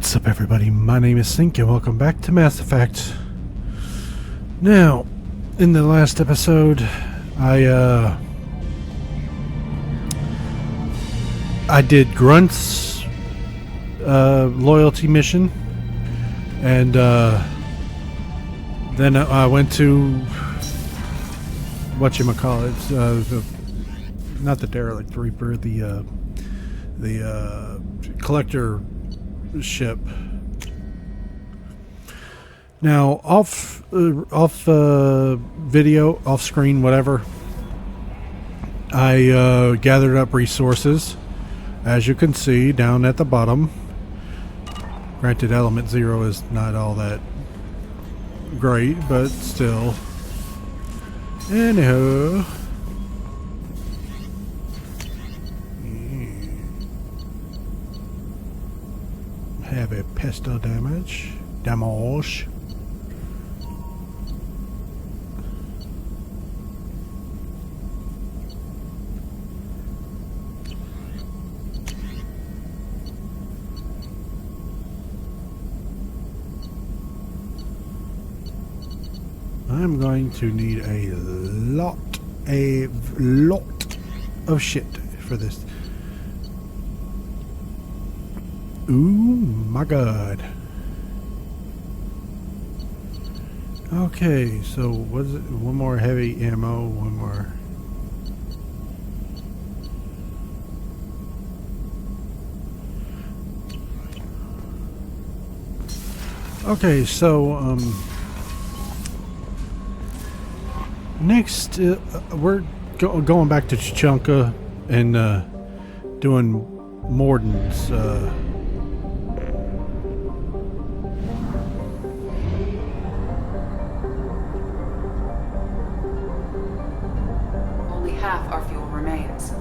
What's up, everybody? My name is Sink, and welcome back to Mass Effect. Now, in the last episode, I did Grunt's loyalty mission, and then I went to whatchamacallit, not the Derelict Reaper, the collector ship. Now, off video, off screen, whatever, I gathered up resources, as you can see down at the bottom. Granted, element 0 is not all that great, but still. Anyhow, heavy pistol damage. I'm going to need a lot of shit for this. Ooh, my God. Okay, so what is it? One more heavy ammo, one more. Okay, so, next, we're going back to Chunka and, doing Mordin's, Only half our fuel remains.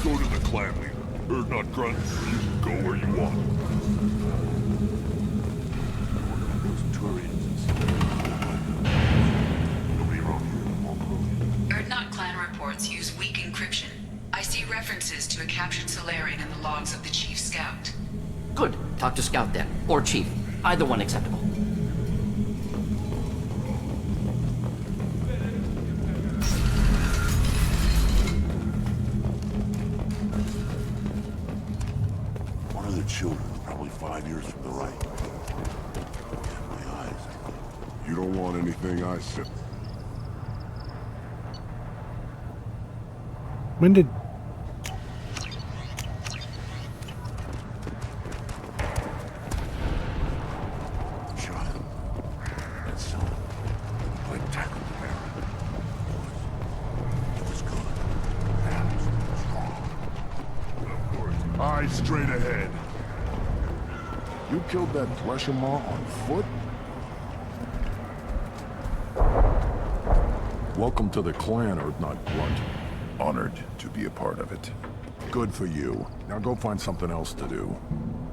Go to the clan leader. Or not Grunt. You can go where you want. Those Turians and stuff. Nobody around here won't prove it. Erdnot clan reports use weak encryption. I see references to a captured Solarian in the logs of the Chief Scout. Good. Talk to Scout then. Or Chief. Either one acceptable. One of the children, probably 5 years from the right. Yeah, my eyes. You don't want anything I said. when did... Eyes straight ahead. You killed that Fleshamaw on foot? Welcome to the clan, Earthnot Grunt. Honored to be a part of it. Good for you. Now go find something else to do.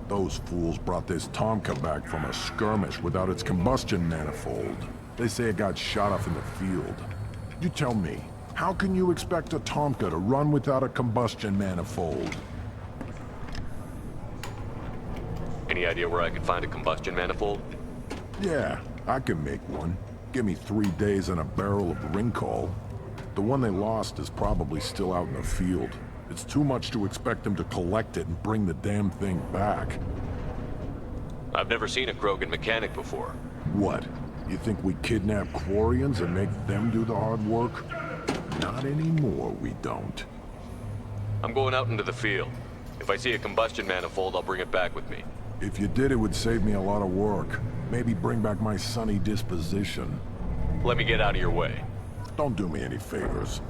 Those fools brought this Tomka back from a skirmish without its combustion manifold. They say it got shot off in the field. You tell me, how can you expect a Tomka to run without a combustion manifold? Any idea where I could find a combustion manifold? Yeah, I can make one. Give me 3 days and a barrel of Ringcall. The one they lost is probably still out in the field. It's too much to expect them to collect it and bring the damn thing back. I've never seen a Krogan mechanic before. What? You think we kidnap Quarians and make them do the hard work? Not anymore, we don't. I'm going out into the field. If I see a combustion manifold, I'll bring it back with me. If you did, it would save me a lot of work. Maybe bring back my sunny disposition. Let me get out of your way. Don't do me any favors.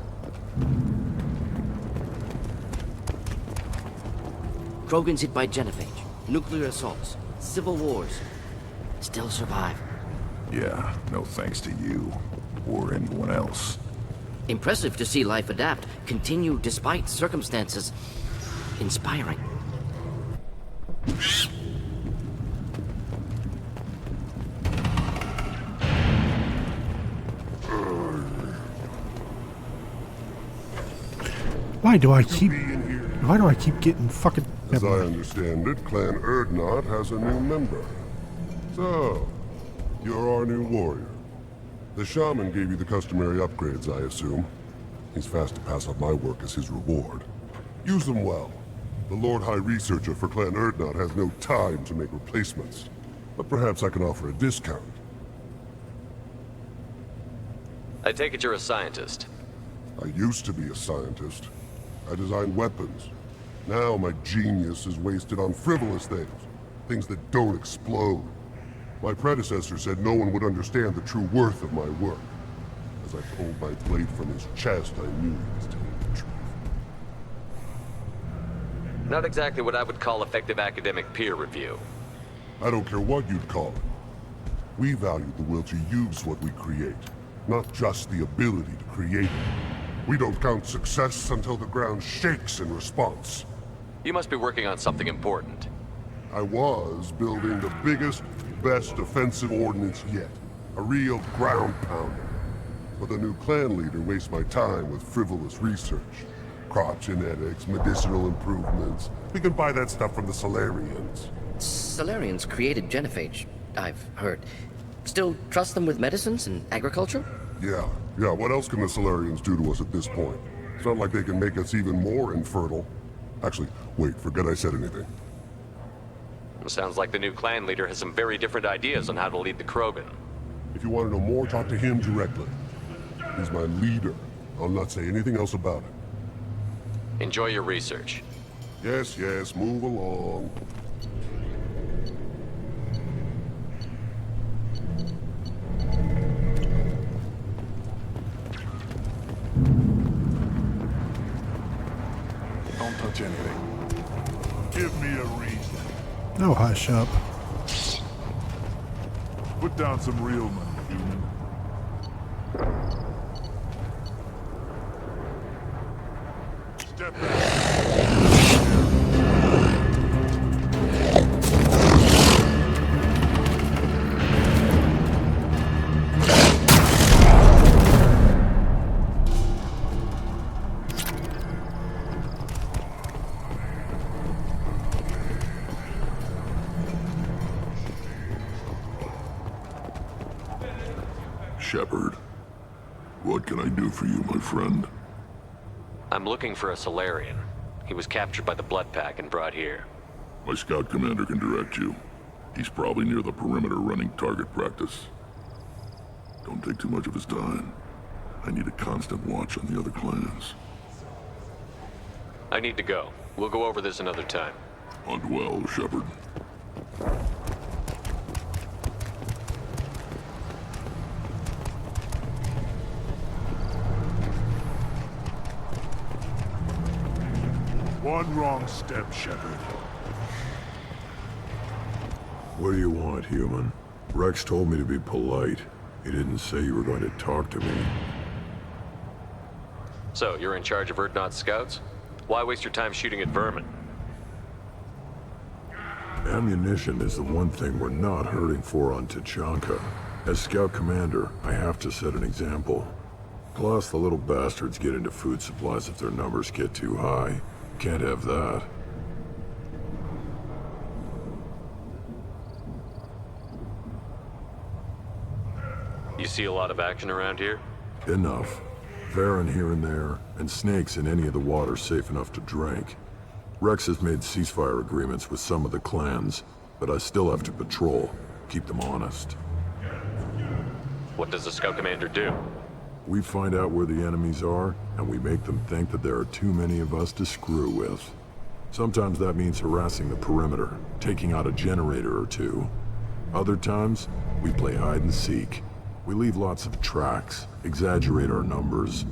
Krogans hit by genophage, nuclear assaults, civil wars. Still survive. Yeah, no thanks to you. Or anyone else. Impressive to see life adapt, continue despite circumstances. Inspiring. Why do I keep getting fucking... As I understand it, Clan Erdnot has a new member. So, you're our new warrior. The shaman gave you the customary upgrades, I assume. He's fast to pass up my work as his reward. Use them well. The Lord High Researcher for Clan Erdnot has no time to make replacements. But perhaps I can offer a discount. I take it you're a scientist. I used to be a scientist. I designed weapons. Now my genius is wasted on frivolous things. Things that don't explode. My predecessor said no one would understand the true worth of my work. As I pulled my blade from his chest, I knew he was telling the truth. Not exactly what I would call effective academic peer review. I don't care what you'd call it. We value the will to use what we create, not just the ability to create it. We don't count success until the ground shakes in response. You must be working on something important. I was building the biggest, best offensive ordnance yet. A real ground pounder. But the new clan leader wastes my time with frivolous research. Crop genetics, medicinal improvements. We can buy that stuff from the Solarians. Solarians created genophage, I've heard. Still trust them with medicines and agriculture? Yeah, what else can the Solarians do to us at this point? It's not like they can make us even more infertile. Actually, wait, forget I said anything. Sounds like the new clan leader has some very different ideas on how to lead the Krogan. If you want to know more, talk to him directly. He's my leader. I'll not say anything else about it. Enjoy your research. Yes, move along. Don't touch anything. Give me a reason. No, hush up. Put down some real money, human. Step back. Shepard, what can I do for you, my friend? I'm looking for a Solarian. He was captured by the Blood Pack and brought here. My scout commander can direct you. He's probably near the perimeter running target practice. Don't take too much of his time. I need a constant watch on the other clans. I need to go. We'll go over this another time. Hunt well, Shepard. One wrong step, Shepard. What do you want, human? Rex told me to be polite. He didn't say you were going to talk to me. So, you're in charge of Erdnot's scouts? Why waste your time shooting at vermin? Ammunition is the one thing we're not hurting for on Tachanka. As scout commander, I have to set an example. Plus, the little bastards get into food supplies if their numbers get too high. Can't have that. You see a lot of action around here? Enough. Varren here and there, and snakes in any of the water safe enough to drink. Rex has made ceasefire agreements with some of the clans, but I still have to patrol, keep them honest. What does the scout commander do? We find out where the enemies are, and we make them think that there are too many of us to screw with. Sometimes that means harassing the perimeter, taking out a generator or two. Other times, we play hide and seek. We leave lots of tracks, exaggerate our numbers.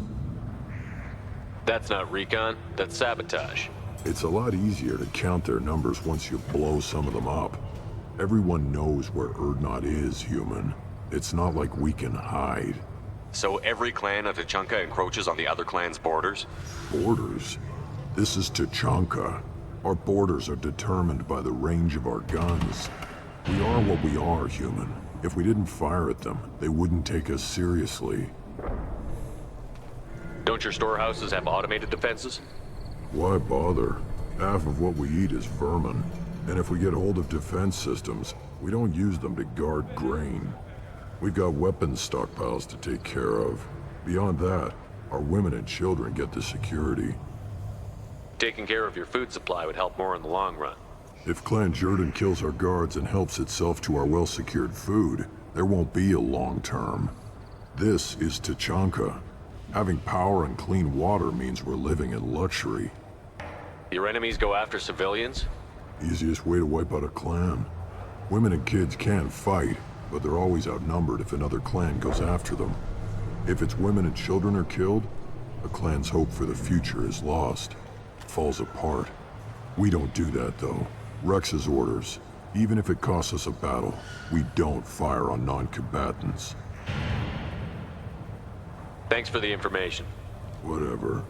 That's not recon, that's sabotage. It's a lot easier to count their numbers once you blow some of them up. Everyone knows where Erdnot is, human. It's not like we can hide. So every clan of Tachanka encroaches on the other clan's borders? Borders? This is Tachanka. Our borders are determined by the range of our guns. We are what we are, human. If we didn't fire at them, they wouldn't take us seriously. Don't your storehouses have automated defenses? Why bother? Half of what we eat is vermin. And if we get hold of defense systems, we don't use them to guard grain. We've got weapons stockpiles to take care of. Beyond that, our women and children get the security. Taking care of your food supply would help more in the long run. If Clan Jordan kills our guards and helps itself to our well-secured food, there won't be a long term. This is Tachanka. Having power and clean water means we're living in luxury. Your enemies go after civilians? Easiest way to wipe out a clan. Women and kids can fight, but they're always outnumbered if another clan goes after them. If its women and children are killed, a clan's hope for the future is lost. Falls apart. We don't do that, though. Rex's orders. Even if it costs us a battle, we don't fire on non-combatants. Thanks for the information. Whatever.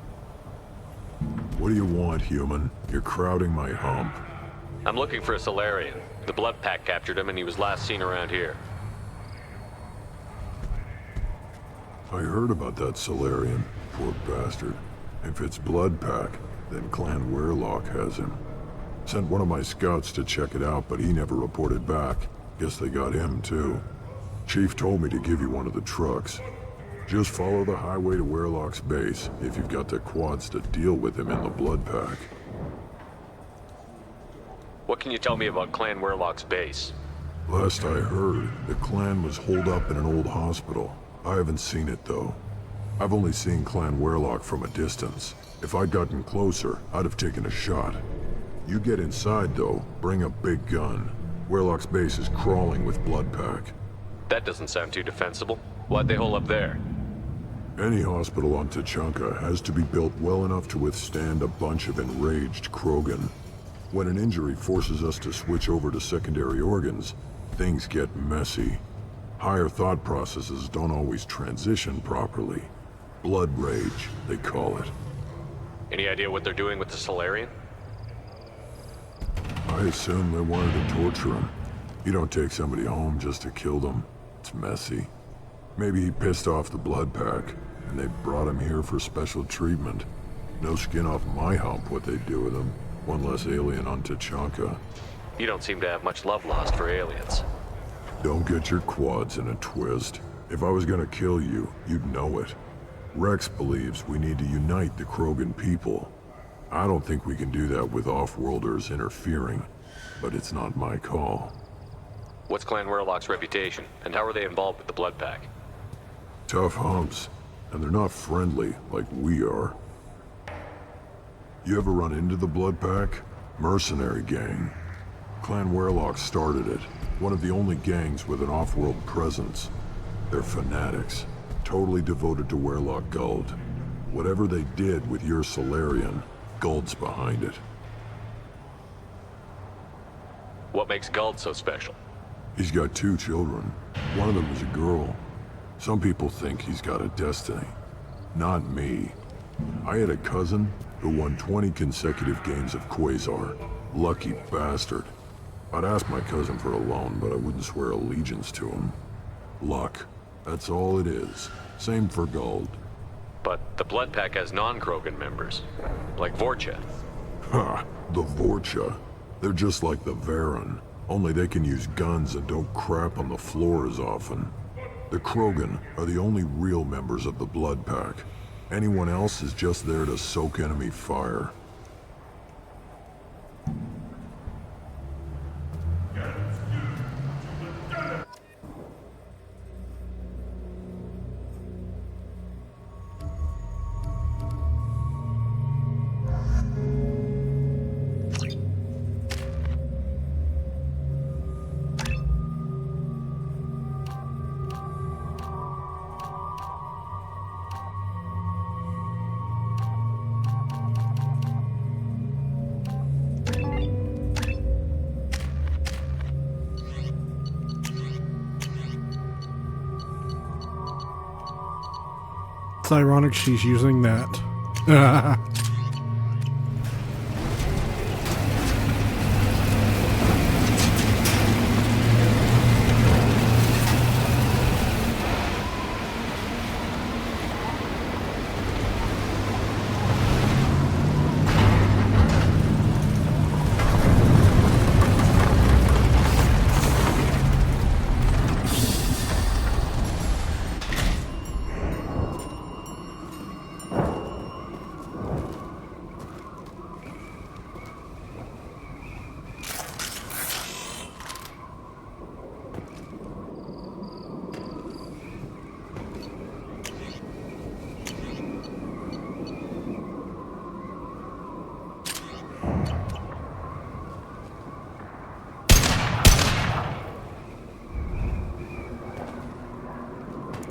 What do you want, human? You're crowding my hump. I'm looking for a Solarian. The Blood Pack captured him and he was last seen around here. I heard about that Solarian. Poor bastard. If it's Blood Pack, then Clan Werelock has him. Sent one of my scouts to check it out, but he never reported back. Guess they got him, too. Chief told me to give you one of the trucks. Just follow the highway to Werelock's base, if you've got the quads to deal with him in the Blood Pack. What can you tell me about Clan Werelock's base? Last I heard, the clan was holed up in an old hospital. I haven't seen it, though. I've only seen Clan Werelock from a distance. If I'd gotten closer, I'd have taken a shot. You get inside, though, bring a big gun. Werelock's base is crawling with Blood Pack. That doesn't sound too defensible. Why'd they hole up there? Any hospital on Tachanka has to be built well enough to withstand a bunch of enraged Krogan. When an injury forces us to switch over to secondary organs, things get messy. Higher thought processes don't always transition properly. Blood rage, they call it. Any idea what they're doing with the Solarian? I assume they wanted to torture him. You don't take somebody home just to kill them. It's messy. Maybe he pissed off the Blood Pack, and they brought him here for special treatment. No skin off my hump what they do with him. One less alien on Tachanka. You don't seem to have much love lost for aliens. Don't get your quads in a twist. If I was gonna kill you, you'd know it. Rex believes we need to unite the Krogan people. I don't think we can do that with off-worlders interfering, but it's not my call. What's Clan Werelock's reputation, and how are they involved with the Blood Pack? Tough humps, and they're not friendly like we are. You ever run into the Blood Pack? Mercenary gang. Clan Werelock started it, one of the only gangs with an off-world presence. They're fanatics, totally devoted to Werelock Guld. Whatever they did with your Solarian, Guld's behind it. What makes Guld so special? He's got 2 children. One of them is a girl. Some people think he's got a destiny. Not me. I had a cousin who won 20 consecutive games of Quasar. Lucky bastard. I'd ask my cousin for a loan, but I wouldn't swear allegiance to him. Luck. That's all it is. Same for gold. But the Blood Pack has non-Krogan members, like Vorcha. Ha! The Vorcha. They're just like the Varen, only they can use guns and don't crap on the floor as often. The Krogan are the only real members of the Blood Pack. Anyone else is just there to soak enemy fire. It's ironic she's using that.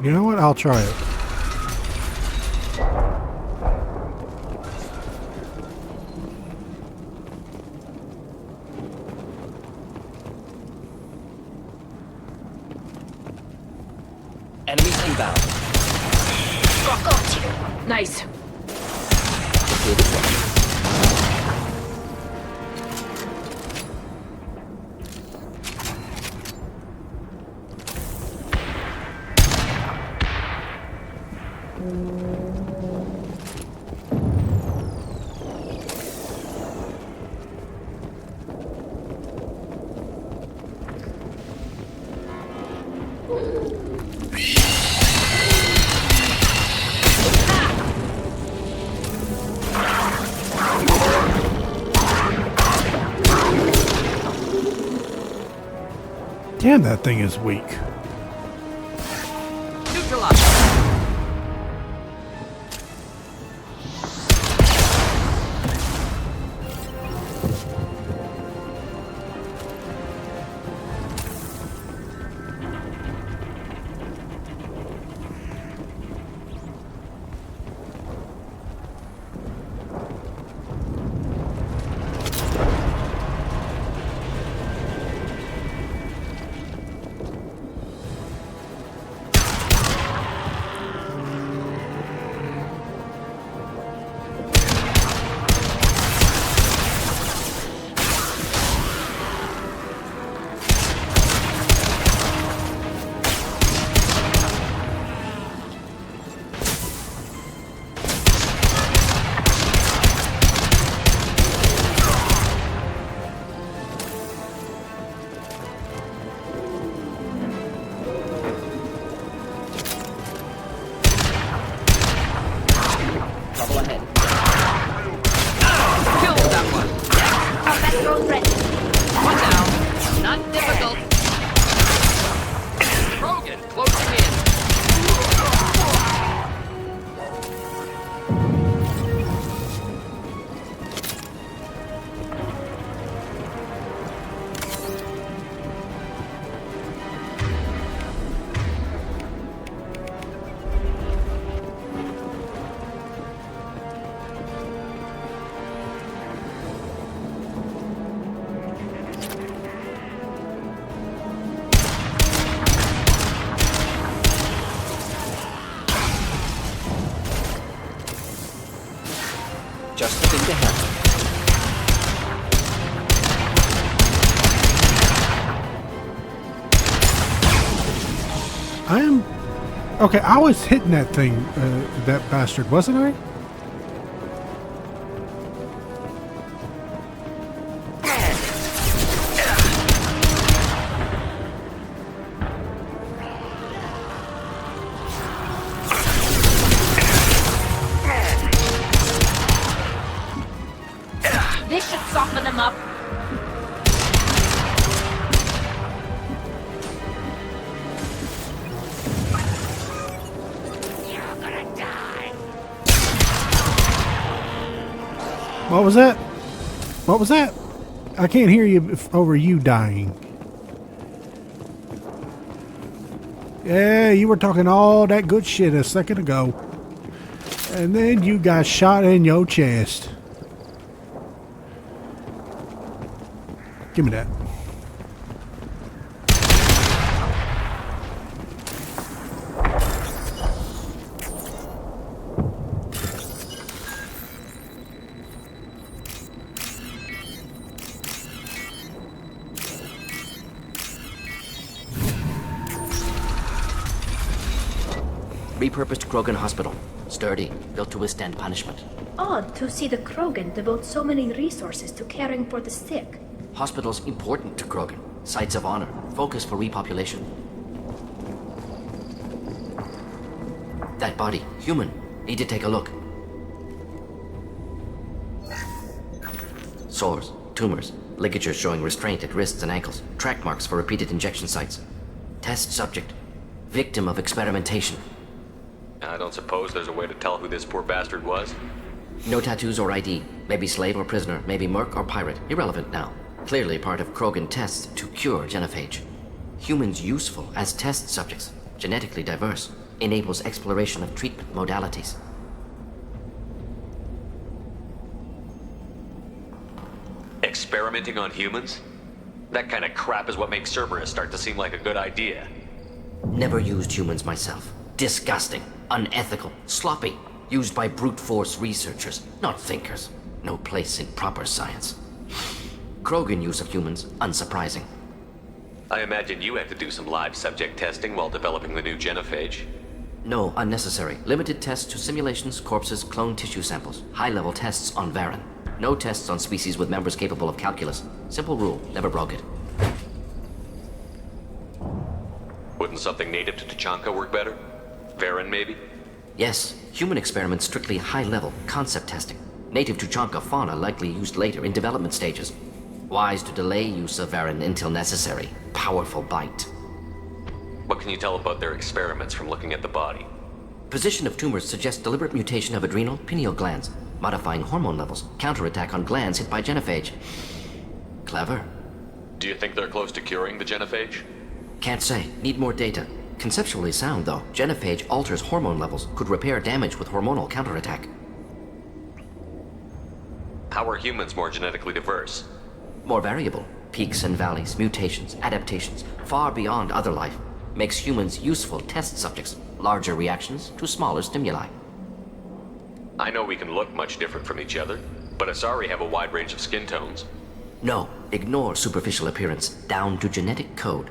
You know what? I'll try it. Enemies inbound. Got you. Nice. Damn, that thing is weak. Neutralized. Trouble ahead. Kill that one. Combat drone ready. One down. Not difficult. Krogan closing in. I am... Okay, I was hitting that thing, that bastard, wasn't I? This should soften them up. What was that? What was that? I can't hear you over you dying. Yeah, you were talking all that good shit a second ago. And then you got shot in your chest. Give me that. Repurposed Krogan Hospital. Sturdy, built to withstand punishment. Odd to see the Krogan devote so many resources to caring for the sick. Hospitals important to Krogan. Sites of honor. Focus for repopulation. That body, human. Need to take a look. Sores, tumors, ligatures showing restraint at wrists and ankles. Track marks for repeated injection sites. Test subject. Victim of experimentation. I don't suppose there's a way to tell who this poor bastard was? No tattoos or ID. Maybe slave or prisoner. Maybe merc or pirate. Irrelevant now. Clearly part of Krogan tests to cure genophage. Humans useful as test subjects. Genetically diverse. Enables exploration of treatment modalities. Experimenting on humans? That kind of crap is what makes Cerberus start to seem like a good idea. Never used humans myself. Disgusting. Unethical. Sloppy. Used by brute force researchers, not thinkers. No place in proper science. Krogan use of humans, unsurprising. I imagine you had to do some live subject testing while developing the new genophage. No, unnecessary. Limited tests to simulations, corpses, cloned tissue samples. High-level tests on Varen. No tests on species with members capable of calculus. Simple rule, never broke it. Wouldn't something native to Tachanka work better? Varen, maybe? Yes, human experiments strictly high-level, concept testing. Native Tuchanka fauna likely used later in development stages. Wise to delay use of Varen until necessary. Powerful bite. What can you tell about their experiments from looking at the body? Position of tumors suggests deliberate mutation of adrenal, pineal glands, modifying hormone levels, counterattack on glands hit by genophage. Clever. Do you think they're close to curing the genophage? Can't say. Need more data. Conceptually sound, though. Genophage alters hormone levels, could repair damage with hormonal counterattack. How are humans more genetically diverse? More variable. Peaks and valleys, mutations, adaptations, far beyond other life. Makes humans useful test subjects. Larger reactions to smaller stimuli. I know we can look much different from each other, but Asari have a wide range of skin tones. No, ignore superficial appearance, down to genetic code.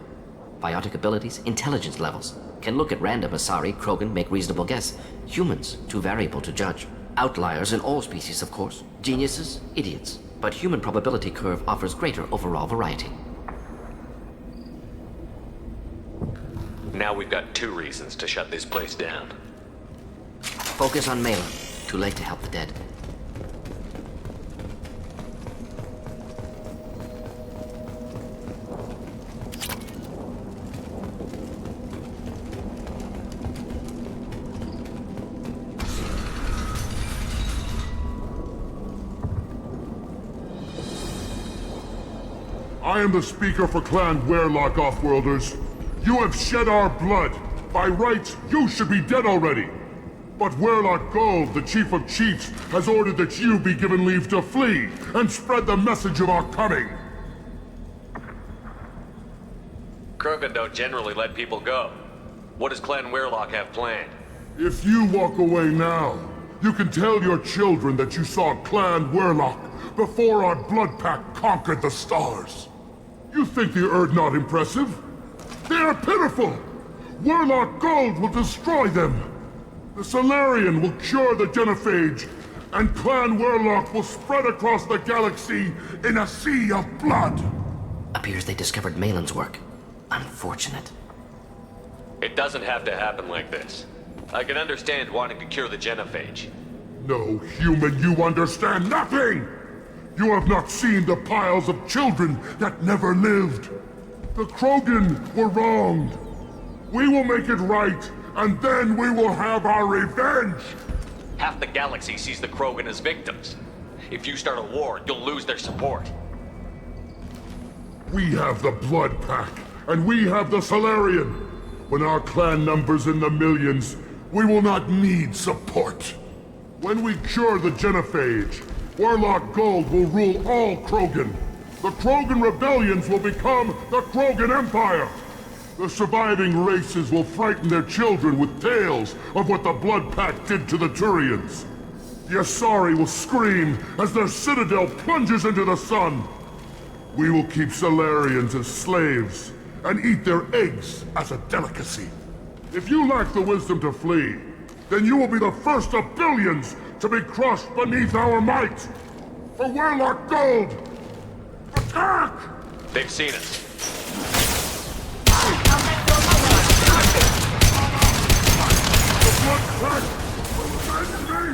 Biotic abilities, intelligence levels. Can look at random Asari, Krogan, make reasonable guess. Humans, too variable to judge. Outliers in all species, of course. Geniuses, idiots. But human probability curve offers greater overall variety. Now we've got 2 reasons to shut this place down. Focus on Mela. Too late to help the dead. I am the speaker for Clan Werlock, Offworlders. You have shed our blood. By rights, you should be dead already. But Werlock Gold, the Chief of Chiefs, has ordered that you be given leave to flee and spread the message of our coming. Krogan don't generally let people go. What does Clan Werlock have planned? If you walk away now, you can tell your children that you saw Clan Werlock before our blood pact conquered the stars. You think the Erd not impressive? They are pitiful! Warlock Gold will destroy them! The Solarian will cure the genophage, and Clan Warlock will spread across the galaxy in a sea of blood! Appears they discovered Malin's work. Unfortunate. It doesn't have to happen like this. I can understand wanting to cure the genophage. No, human, you understand nothing! You have not seen the piles of children that never lived. The Krogan were wronged. We will make it right, and then we will have our revenge! Half the galaxy sees the Krogan as victims. If you start a war, you'll lose their support. We have the Blood Pack, and we have the Solarian. When our clan numbers in the millions, we will not need support. When we cure the genophage, Warlock Gold will rule all Krogan. The Krogan rebellions will become the Krogan Empire. The surviving races will frighten their children with tales of what the Blood Pack did to the Turians. The Asari will scream as their citadel plunges into the sun. We will keep Solarians as slaves, and eat their eggs as a delicacy. If you lack the wisdom to flee, then you will be the first of billions to be crushed beneath our might! For Warlock Gold! Attack! They've seen us. The Blood Pack will avenge me!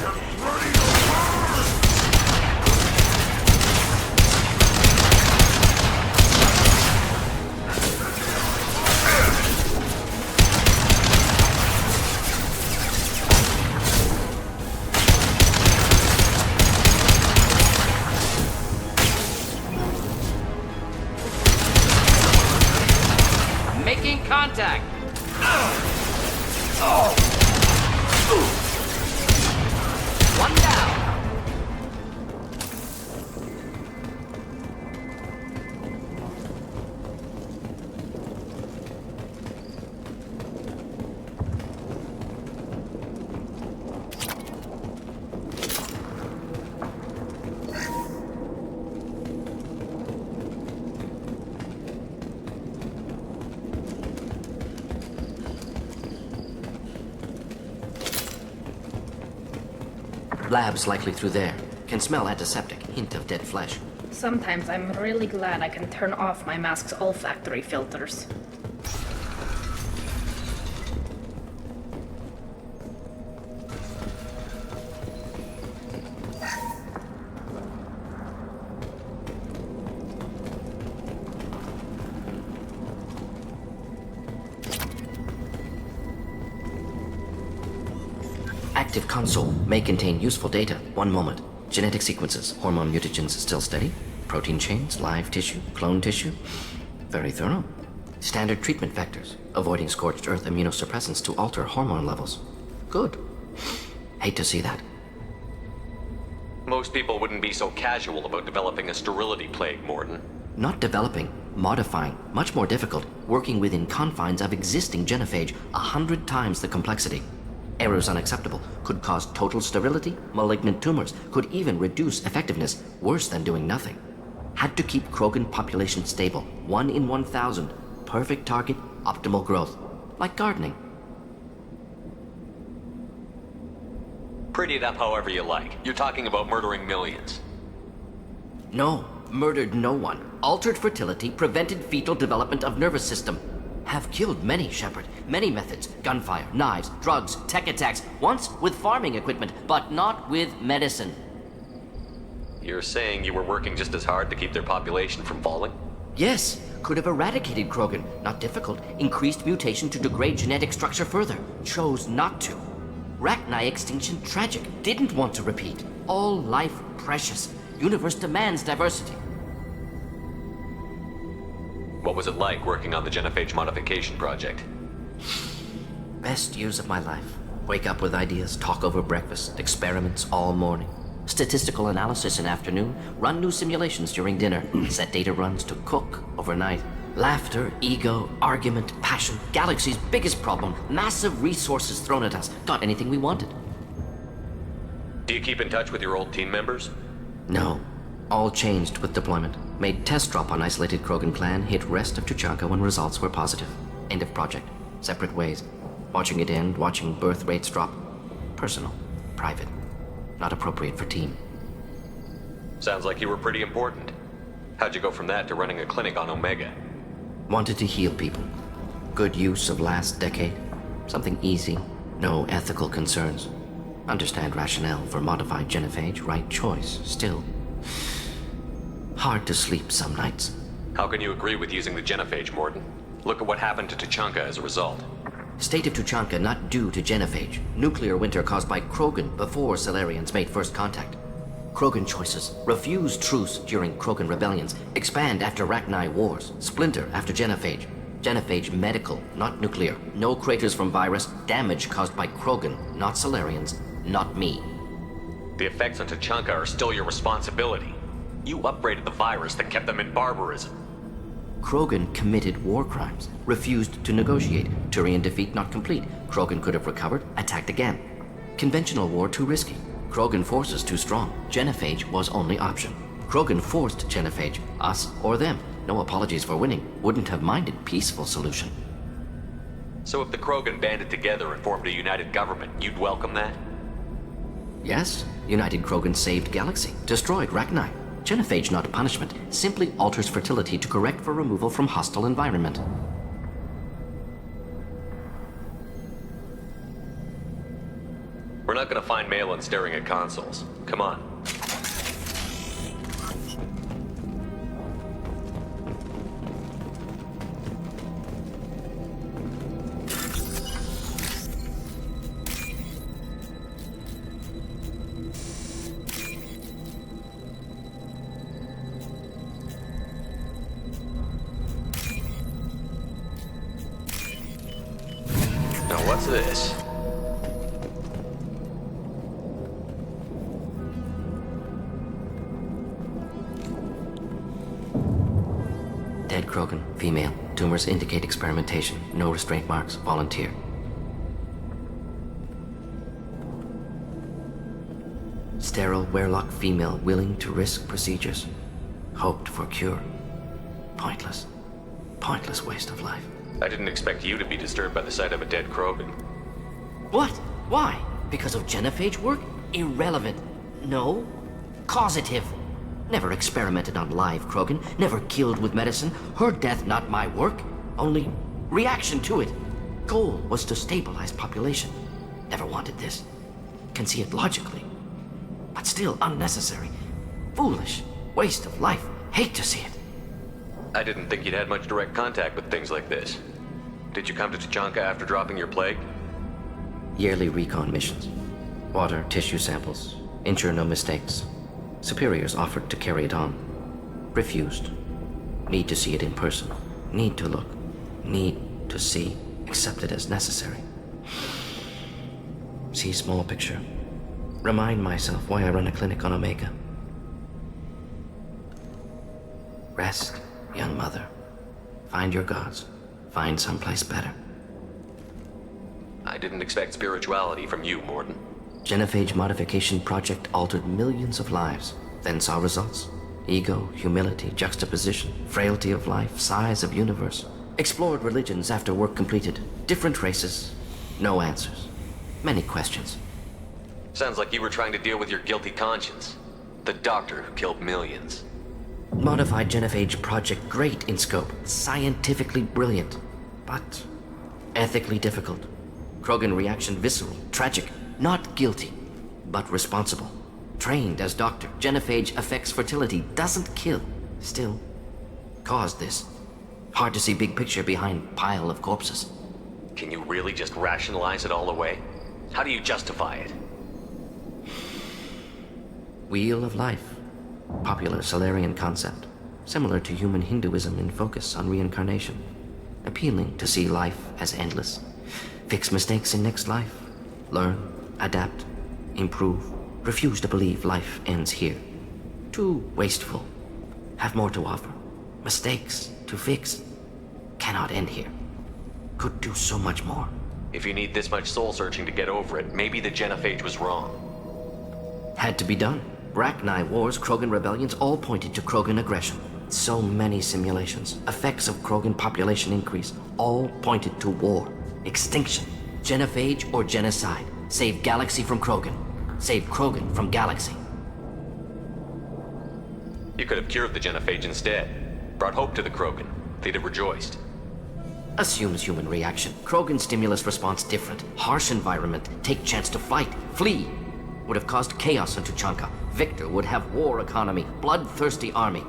Get ready to burn! Making contact! One down! Labs likely through there. Can smell antiseptic, hint of dead flesh. Sometimes I'm really glad I can turn off my mask's olfactory filters. Active console may contain useful data. One moment. Genetic sequences, hormone mutagens still steady. Protein chains, live tissue, clone tissue. Very thorough. Standard treatment vectors, avoiding scorched earth immunosuppressants to alter hormone levels. Good. Hate to see that. Most people wouldn't be so casual about developing a sterility plague, Mordin. Not developing, modifying, much more difficult, working within confines of existing genophage, 100 times the complexity. Errors unacceptable, could cause total sterility, malignant tumors, could even reduce effectiveness, worse than doing nothing. Had to keep Krogan population stable, 1 in 1,000, perfect target, optimal growth, like gardening. Pretty it up however you like. You're talking about murdering millions. No, murdered no one. Altered fertility, prevented fetal development of nervous system. Have killed many, Shepard. Many methods. Gunfire, knives, drugs, tech attacks. Once with farming equipment, but not with medicine. You're saying you were working just as hard to keep their population from falling? Yes, could have eradicated Krogan. Not difficult. Increased mutation to degrade genetic structure further. Chose not to. Rachni extinction tragic. Didn't want to repeat. All life precious. Universe demands diversity. What was it like working on the genophage modification project? Best years of my life. Wake up with ideas, talk over breakfast, experiments all morning. Statistical analysis in afternoon, run new simulations during dinner, set data runs to cook overnight. Laughter, ego, argument, passion, galaxy's biggest problem, massive resources thrown at us. Got anything we wanted. Do you keep in touch with your old team members? No. All changed with deployment. Made test drop on isolated Krogan clan, hit rest of Tuchanka when results were positive. End of project. Separate ways. Watching it end, watching birth rates drop. Personal. Private. Not appropriate for team. Sounds like you were pretty important. How'd you go from that to running a clinic on Omega? Wanted to heal people. Good use of last decade. Something easy. No ethical concerns. Understand rationale for modified genophage. Right choice. Still. Hard to sleep some nights. How can you agree with using the genophage, Mordin? Look at what happened to Tuchanka as a result. State of Tuchanka not due to genophage. Nuclear winter caused by Krogan before Salarians made first contact. Krogan choices. Refuse truce during Krogan rebellions. Expand after Rachni wars. Splinter after genophage. Genophage medical, not nuclear. No craters from virus. Damage caused by Krogan, not Salarians, not me. The effects on Tuchanka are still your responsibility. You upgraded the virus that kept them in barbarism. Krogan committed war crimes. Refused to negotiate. Turian defeat not complete. Krogan could have recovered, attacked again. Conventional war too risky. Krogan forces too strong. Genophage was only option. Krogan forced genophage. Us or them. No apologies for winning. Wouldn't have minded peaceful solution. So if the Krogan banded together and formed a united government, you'd welcome that? Yes. United Krogan saved Galaxy. Destroyed Rachni. Genophage not a punishment. Simply alters fertility to correct for removal from hostile environment. We're not gonna find Malin staring at consoles. Come on. Now what's this? Dead Krogan, female. Tumors indicate experimentation. No restraint marks. Volunteer. Sterile Werelock female willing to risk procedures. Hoped for cure. Pointless. Pointless waste of life. I didn't expect you to be disturbed by the sight of a dead Krogan. What? Why? Because of genophage work? Irrelevant. No. Causative. Never experimented on live Krogan. Never killed with medicine. Her death not my work. Only reaction to it. Goal was to stabilize population. Never wanted this. Can see it logically. But still unnecessary. Foolish. Waste of life. Hate to see it. I didn't think you'd had much direct contact with things like this. Did you come to Tuchanka after dropping your plague? Yearly recon missions. Water, tissue samples. Ensure no mistakes. Superiors offered to carry it on. Refused. Need to see it in person. Need to look. Need to see. Accepted as necessary. See small picture. Remind myself why I run a clinic on Omega. Rest, young mother. Find your gods. Find someplace better. I didn't expect spirituality from you, Mordin. Genophage modification project altered millions of lives, then saw results. Ego, humility, juxtaposition, frailty of life, size of universe. Explored religions after work completed. Different races. No answers. Many questions. Sounds like you were trying to deal with your guilty conscience. The doctor who killed millions. Modified genophage project great in scope. Scientifically brilliant. But ethically difficult. Krogan reaction visceral, tragic. Not guilty, but responsible. Trained as doctor. Genophage affects fertility, doesn't kill. Still, caused this. Hard to see big picture behind pile of corpses. Can you really just rationalize it all away? How do you justify it? Wheel of life. Popular Salarian concept. Similar to human Hinduism in focus on reincarnation. Appealing to see life as endless. Fix mistakes in next life. Learn. Adapt, improve, refuse to believe life ends here. Too wasteful. Have more to offer. Mistakes to fix. Cannot end here. Could do so much more. If you need this much soul searching to get over it, maybe the genophage was wrong. Had to be done. Rachni wars, Krogan rebellions all pointed to Krogan aggression. So many simulations, effects of Krogan population increase, all pointed to war, extinction, genophage or genocide. Save galaxy from Krogan. Save Krogan from galaxy. You could have cured the genophage instead. Brought hope to the Krogan. They'd have rejoiced. Assumes human reaction. Krogan stimulus response different. Harsh environment. Take chance to fight. Flee. Would have caused chaos on Tuchanka. Victor would have war economy. Bloodthirsty army.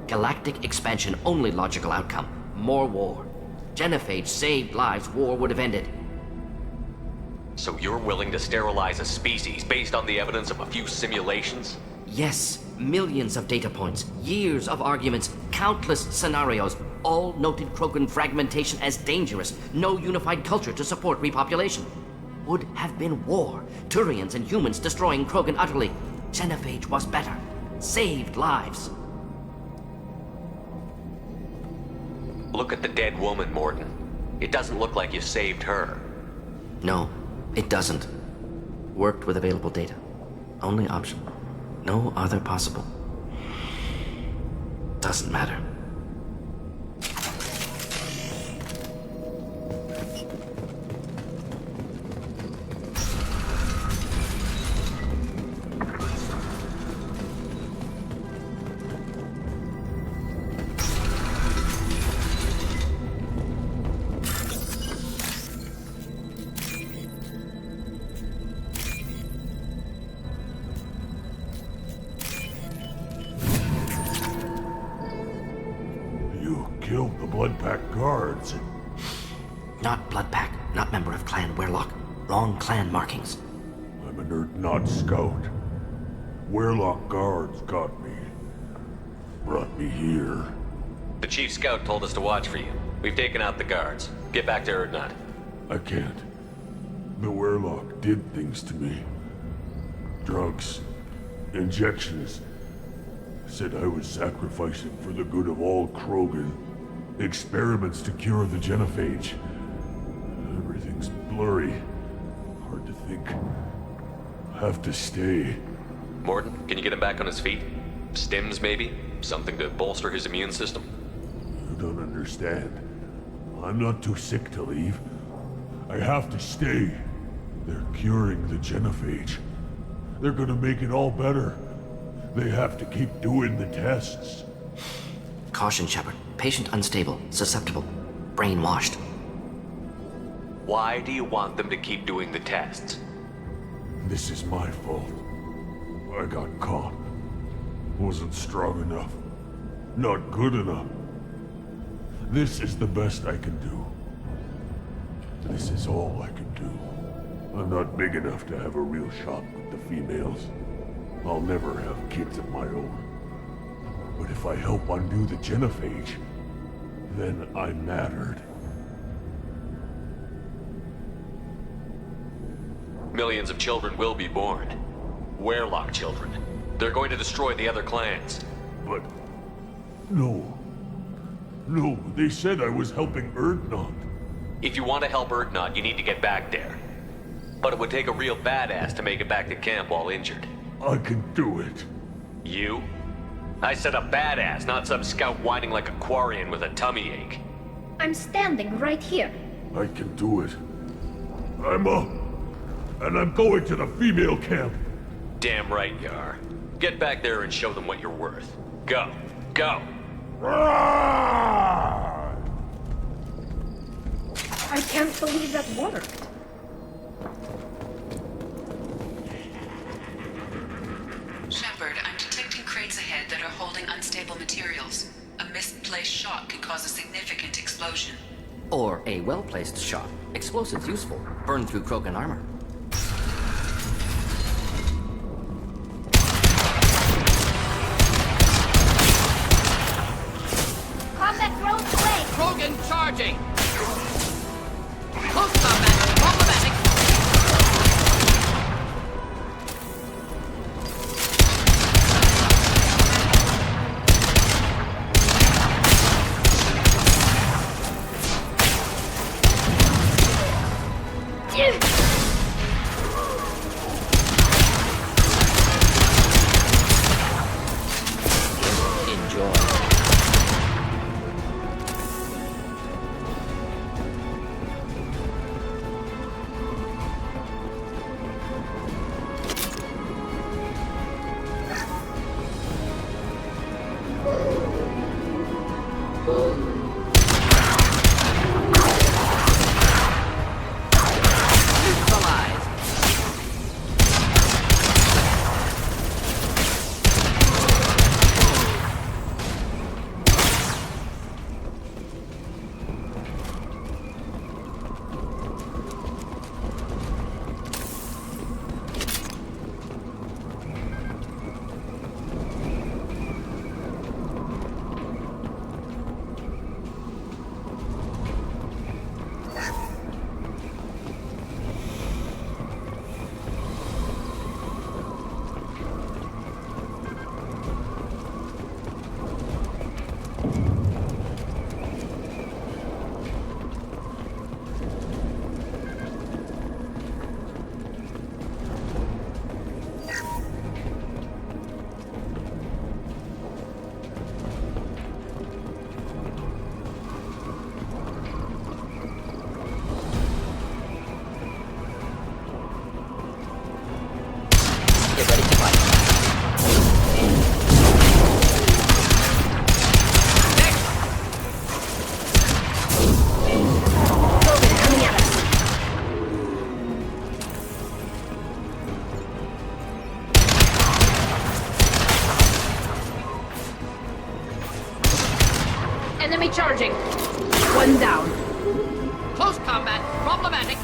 Galactic expansion only logical outcome. More war. Genophage saved lives. War would have ended. So you're willing to sterilize a species based on the evidence of a few simulations? Yes. Millions of data points. Years of arguments. Countless scenarios. All noted Krogan fragmentation as dangerous. No unified culture to support repopulation. Would have been war. Turians and humans destroying Krogan utterly. Genophage was better. Saved lives. Look at the dead woman, Mordin. It doesn't look like you saved her. No, it doesn't. Worked with available data. Only option. No other possible. Doesn't matter. Killed the Blood Pack guards. Not Blood Pack, not member of Clan Werlock. Wrong clan markings. I'm a nerd, not scout. Werlock guards got me. Brought me here. The Chief Scout told us to watch for you. We've taken out the guards. Get back to Erdnot. I can't. The Werlock did things to me. Drugs. Injections. Said I was sacrificing for the good of all Krogan. Experiments to cure the genophage. Everything's blurry. Hard to think. Have to stay. Mordin, can you get him back on his feet? Stims, maybe? Something to bolster his immune system? You don't understand. I'm not too sick to leave. I have to stay. They're curing the genophage. They're gonna make it all better. They have to keep doing the tests. Caution, Shepard. Patient unstable, susceptible, brainwashed. Why do you want them to keep doing the tests? This is my fault. I got caught. Wasn't strong enough. Not good enough. This is the best I can do. This is all I can do. I'm not big enough to have a real shot with the females. I'll never have kids of my own. But if I help undo the genophage, then I'm mattered. Millions of children will be born. Werlock children. They're going to destroy the other clans. But... No. No, they said I was helping Erdnot. If you want to help Erdnot, you need to get back there. But it would take a real badass to make it back to camp while injured. I can do it. You? I said a badass, not some scout whining like a Quarian with a tummy ache. I'm standing right here. I can do it. I'm up. And I'm going to the female camp. Damn right you are. Get back there and show them what you're worth. Go. Go. Ah! I can't believe that worked. Shepard, I'm detecting crates ahead that are holding unstable materials. A misplaced shot could cause a significant explosion. Or a well-placed shot. Explosives useful. Burn through Krogan armor. Combat drones away! Krogan charging! Close combat! Problematic! Enjoy. Neutralized. Get ready to fight. Krogan coming at us. Enemy charging. One down. Close combat. Problematic.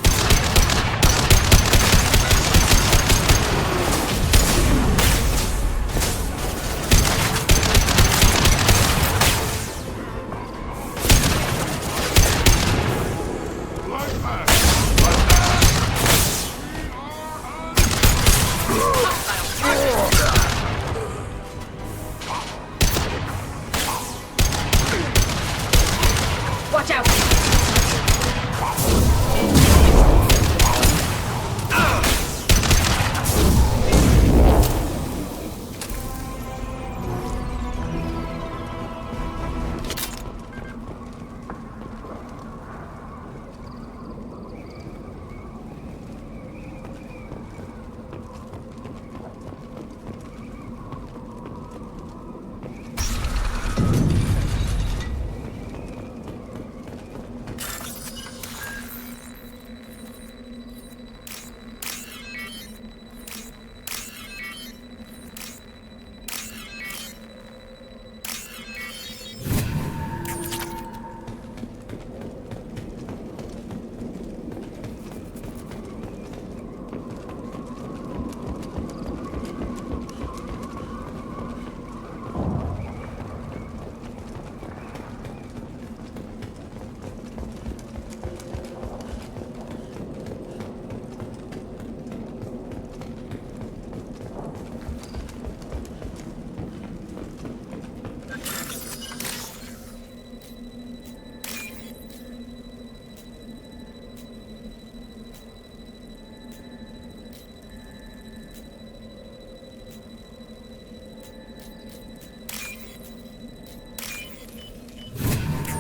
Watch out.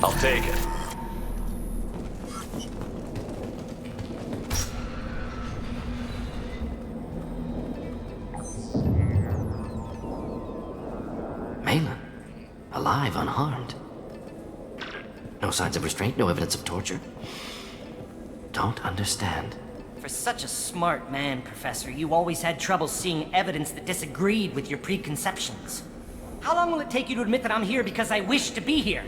I'll take it. Malin, alive, unharmed. No signs of restraint, no evidence of torture. Don't understand. For such a smart man, Professor, you always had trouble seeing evidence that disagreed with your preconceptions. How long will it take you to admit that I'm here because I wish to be here?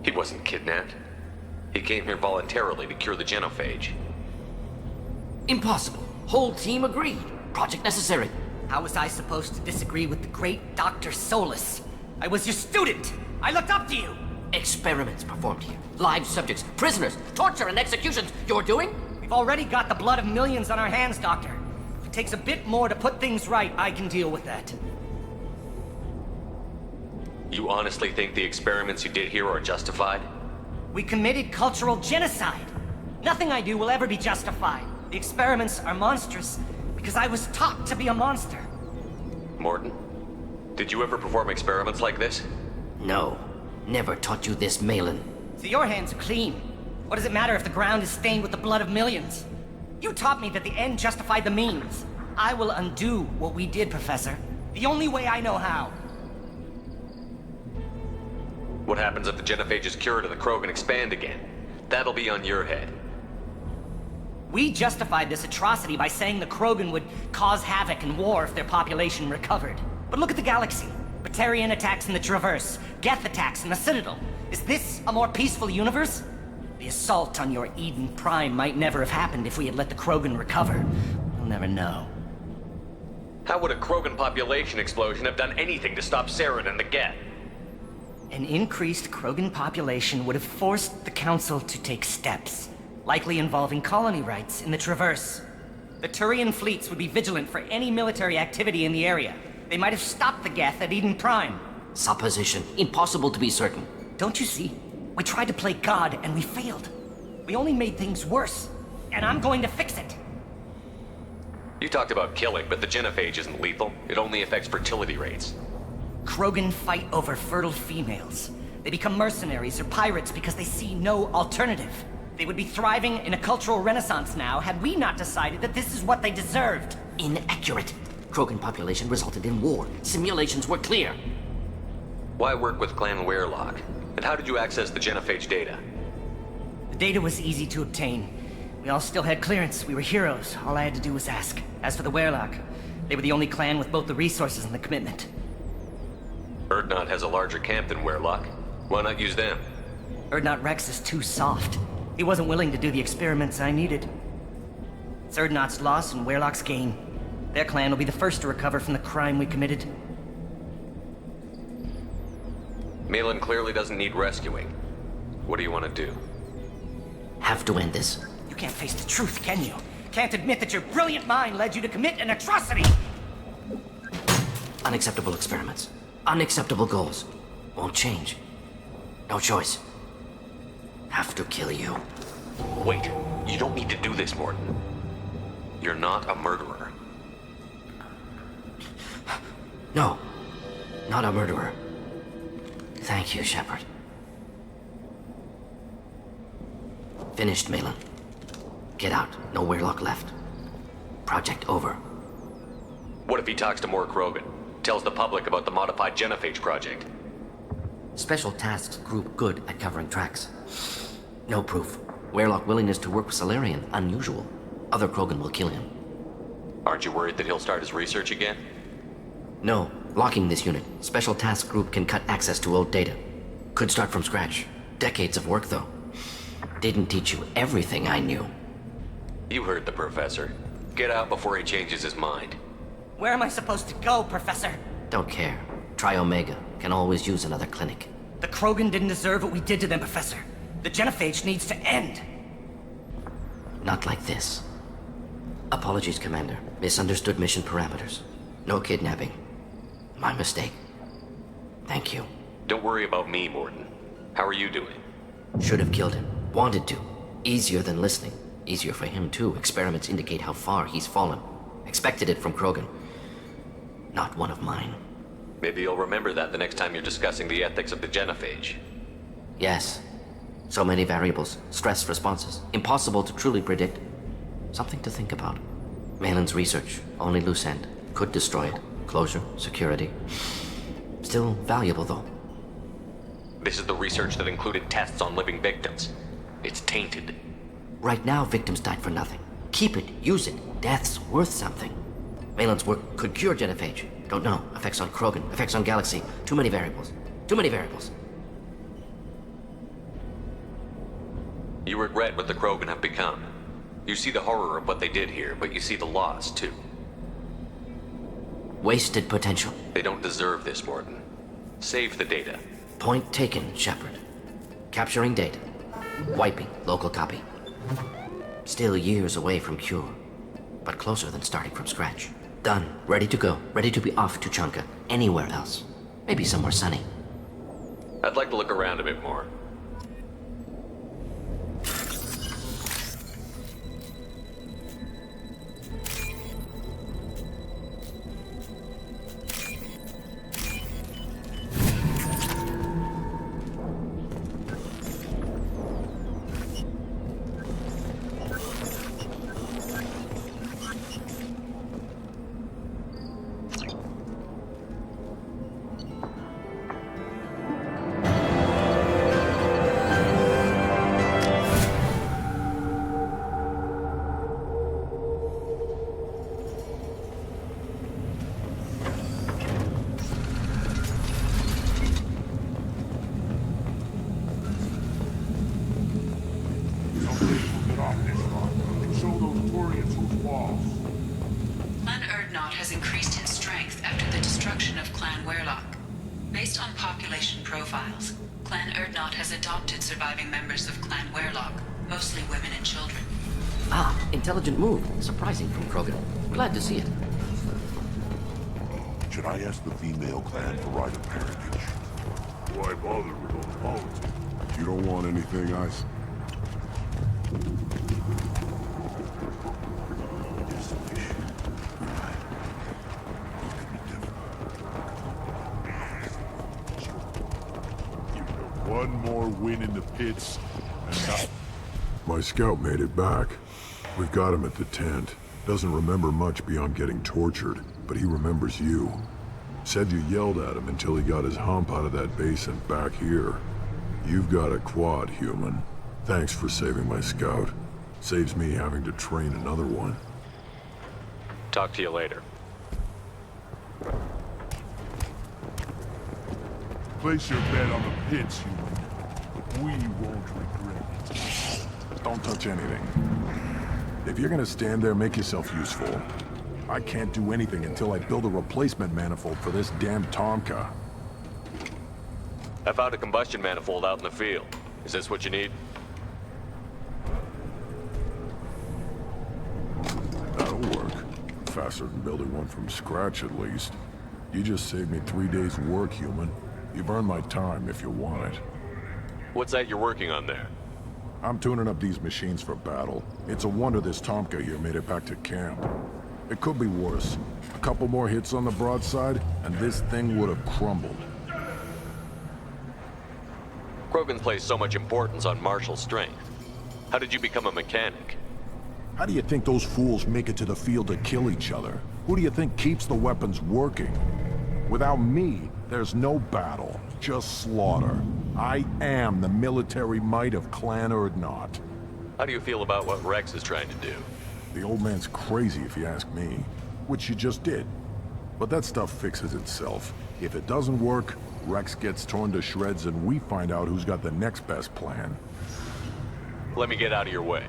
He wasn't kidnapped. He came here voluntarily to cure the genophage. Impossible. Whole team agreed. Project necessary. How was I supposed to disagree with the great Dr. Solus? I was your student! I looked up to you! Experiments performed here. Live subjects, prisoners, torture and executions. You're doing? We've already got the blood of millions on our hands, Doctor. If it takes a bit more to put things right, I can deal with that. You honestly think the experiments you did here are justified? We committed cultural genocide. Nothing I do will ever be justified. The experiments are monstrous because I was taught to be a monster. Mordin, did you ever perform experiments like this? No. Never taught you this, Malin. So your hands are clean. What does it matter if the ground is stained with the blood of millions? You taught me that the end justified the means. I will undo what we did, Professor. The only way I know how. What happens if the genophage is cured and the Krogan expand again? That'll be on your head. We justified this atrocity by saying the Krogan would cause havoc and war if their population recovered. But look at the galaxy. Batarian attacks in the Traverse, Geth attacks in the Citadel. Is this a more peaceful universe? The assault on your Eden Prime might never have happened if we had let the Krogan recover. We'll never know. How would a Krogan population explosion have done anything to stop Saren and the Geth? An increased Krogan population would have forced the Council to take steps, likely involving colony rights in the Traverse. The Turian fleets would be vigilant for any military activity in the area. They might have stopped the Geth at Eden Prime. Supposition. Impossible to be certain. Don't you see? We tried to play God and we failed. We only made things worse, and I'm going to fix it. You talked about killing, but the genophage isn't lethal. It only affects fertility rates. Krogan fight over fertile females. They become mercenaries or pirates because they see no alternative. They would be thriving in a cultural renaissance now had we not decided that this is what they deserved. Inaccurate. Krogan population resulted in war. Simulations were clear. Why work with Clan Weirlock? And how did you access the genophage data? The data was easy to obtain. We all still had clearance. We were heroes. All I had to do was ask. As for the Weirlock, they were the only clan with both the resources and the commitment. Urdnot has a larger camp than Weirlock. Why not use them? Urdnot Rex is too soft. He wasn't willing to do the experiments I needed. It's Urdnot's loss and Weirlock's gain. Their clan will be the first to recover from the crime we committed. Malin clearly doesn't need rescuing. What do you want to do? Have to end this. You can't face the truth, can you? Can't admit that your brilliant mind led you to commit an atrocity! Unacceptable experiments. Unacceptable goals. Won't change. No choice. Have to kill you. Wait, you don't need to do this, Mordin. You're not a murderer. No. Not a murderer. Thank you, Shepard. Finished, Malin. Get out. No Weirlock left. Project over. What if he talks to more Krogan? Tells the public about the modified genophage project? Special Tasks Group good at covering tracks. No proof. Weirlock willingness to work with Salarian, unusual. Other Krogan will kill him. Aren't you worried that he'll start his research again? No. Locking this unit. Special Task Group can cut access to old data. Could start from scratch. Decades of work, though. Didn't teach you everything I knew. You heard the professor. Get out before he changes his mind. Where am I supposed to go, Professor? Don't care. Try Omega. Can always use another clinic. The Krogan didn't deserve what we did to them, Professor. The genophage needs to end. Not like this. Apologies, Commander. Misunderstood mission parameters. No kidnapping. My mistake. Thank you. Don't worry about me, Mordin. How are you doing? Should have killed him. Wanted to. Easier than listening. Easier for him, too. Experiments indicate how far he's fallen. Expected it from Krogan. Not one of mine. Maybe you'll remember that the next time you're discussing the ethics of the genophage. Yes. So many variables. Stress responses. Impossible to truly predict. Something to think about. Malin's research. Only loose end. Could destroy it. Closure. Security. Still valuable, though. This is the research that included tests on living victims. It's tainted. Right now, victims died for nothing. Keep it. Use it. Death's worth something. Malin's work could cure genophage. Don't know. Effects on Krogan. Effects on Galaxy. Too many variables. Too many variables. You regret what the Krogan have become. You see the horror of what they did here, but you see the loss, too. Wasted potential. They don't deserve this, Mordin. Save the data. Point taken, Shepard. Capturing data. Wiping local copy. Still years away from cure, but closer than starting from scratch. Done. Ready to go. Ready to be off to Chunka. Anywhere else. Maybe somewhere sunny. I'd like to look around a bit more. Based on population profiles, Clan Erdnot has adopted surviving members of Clan Werlock, mostly women and children. Ah, intelligent move. Surprising from Krogan. Glad to see it. Should I ask the female clan for right of parentage? Why bother with all the politics? You don't want anything, One more win in the pits, and not... My scout made it back. We've got him at the tent. Doesn't remember much beyond getting tortured, but he remembers you. Said you yelled at him until he got his hump out of that base and back here. You've got a quad, human. Thanks for saving my scout. Saves me having to train another one. Talk to you later. Place your bet on the pits, human. We won't regret it. Don't touch anything. If you're gonna stand there, make yourself useful. I can't do anything until I build a replacement manifold for this damn Tomka. I found a combustion manifold out in the field. Is this what you need? That'll work. Faster than building one from scratch, at least. You just saved me 3 days' work, human. You've earned my time if you want it. What's that you're working on there? I'm tuning up these machines for battle. It's a wonder this Tomka here made it back to camp. It could be worse. A couple more hits on the broadside, and this thing would have crumbled. Krogan place so much importance on martial strength. How did you become a mechanic? How do you think those fools make it to the field to kill each other? Who do you think keeps the weapons working? Without me, there's no battle, just slaughter. I am the military might of Clan Erdnot. How do you feel about what Rex is trying to do? The old man's crazy if you ask me, which you just did. But that stuff fixes itself. If it doesn't work, Rex gets torn to shreds and we find out who's got the next best plan. Let me get out of your way.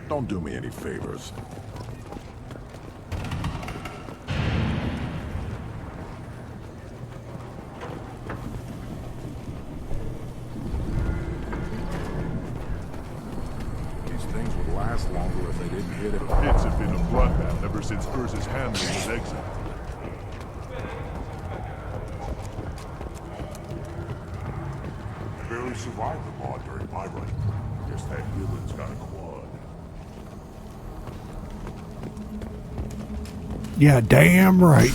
Don't do me any favors. Last longer if they didn't hit it. The pits have been a bloodbath ever since Urza's handling was exiled. Barely survived the mod during my run. Guess that human's got a quad. Yeah, damn right.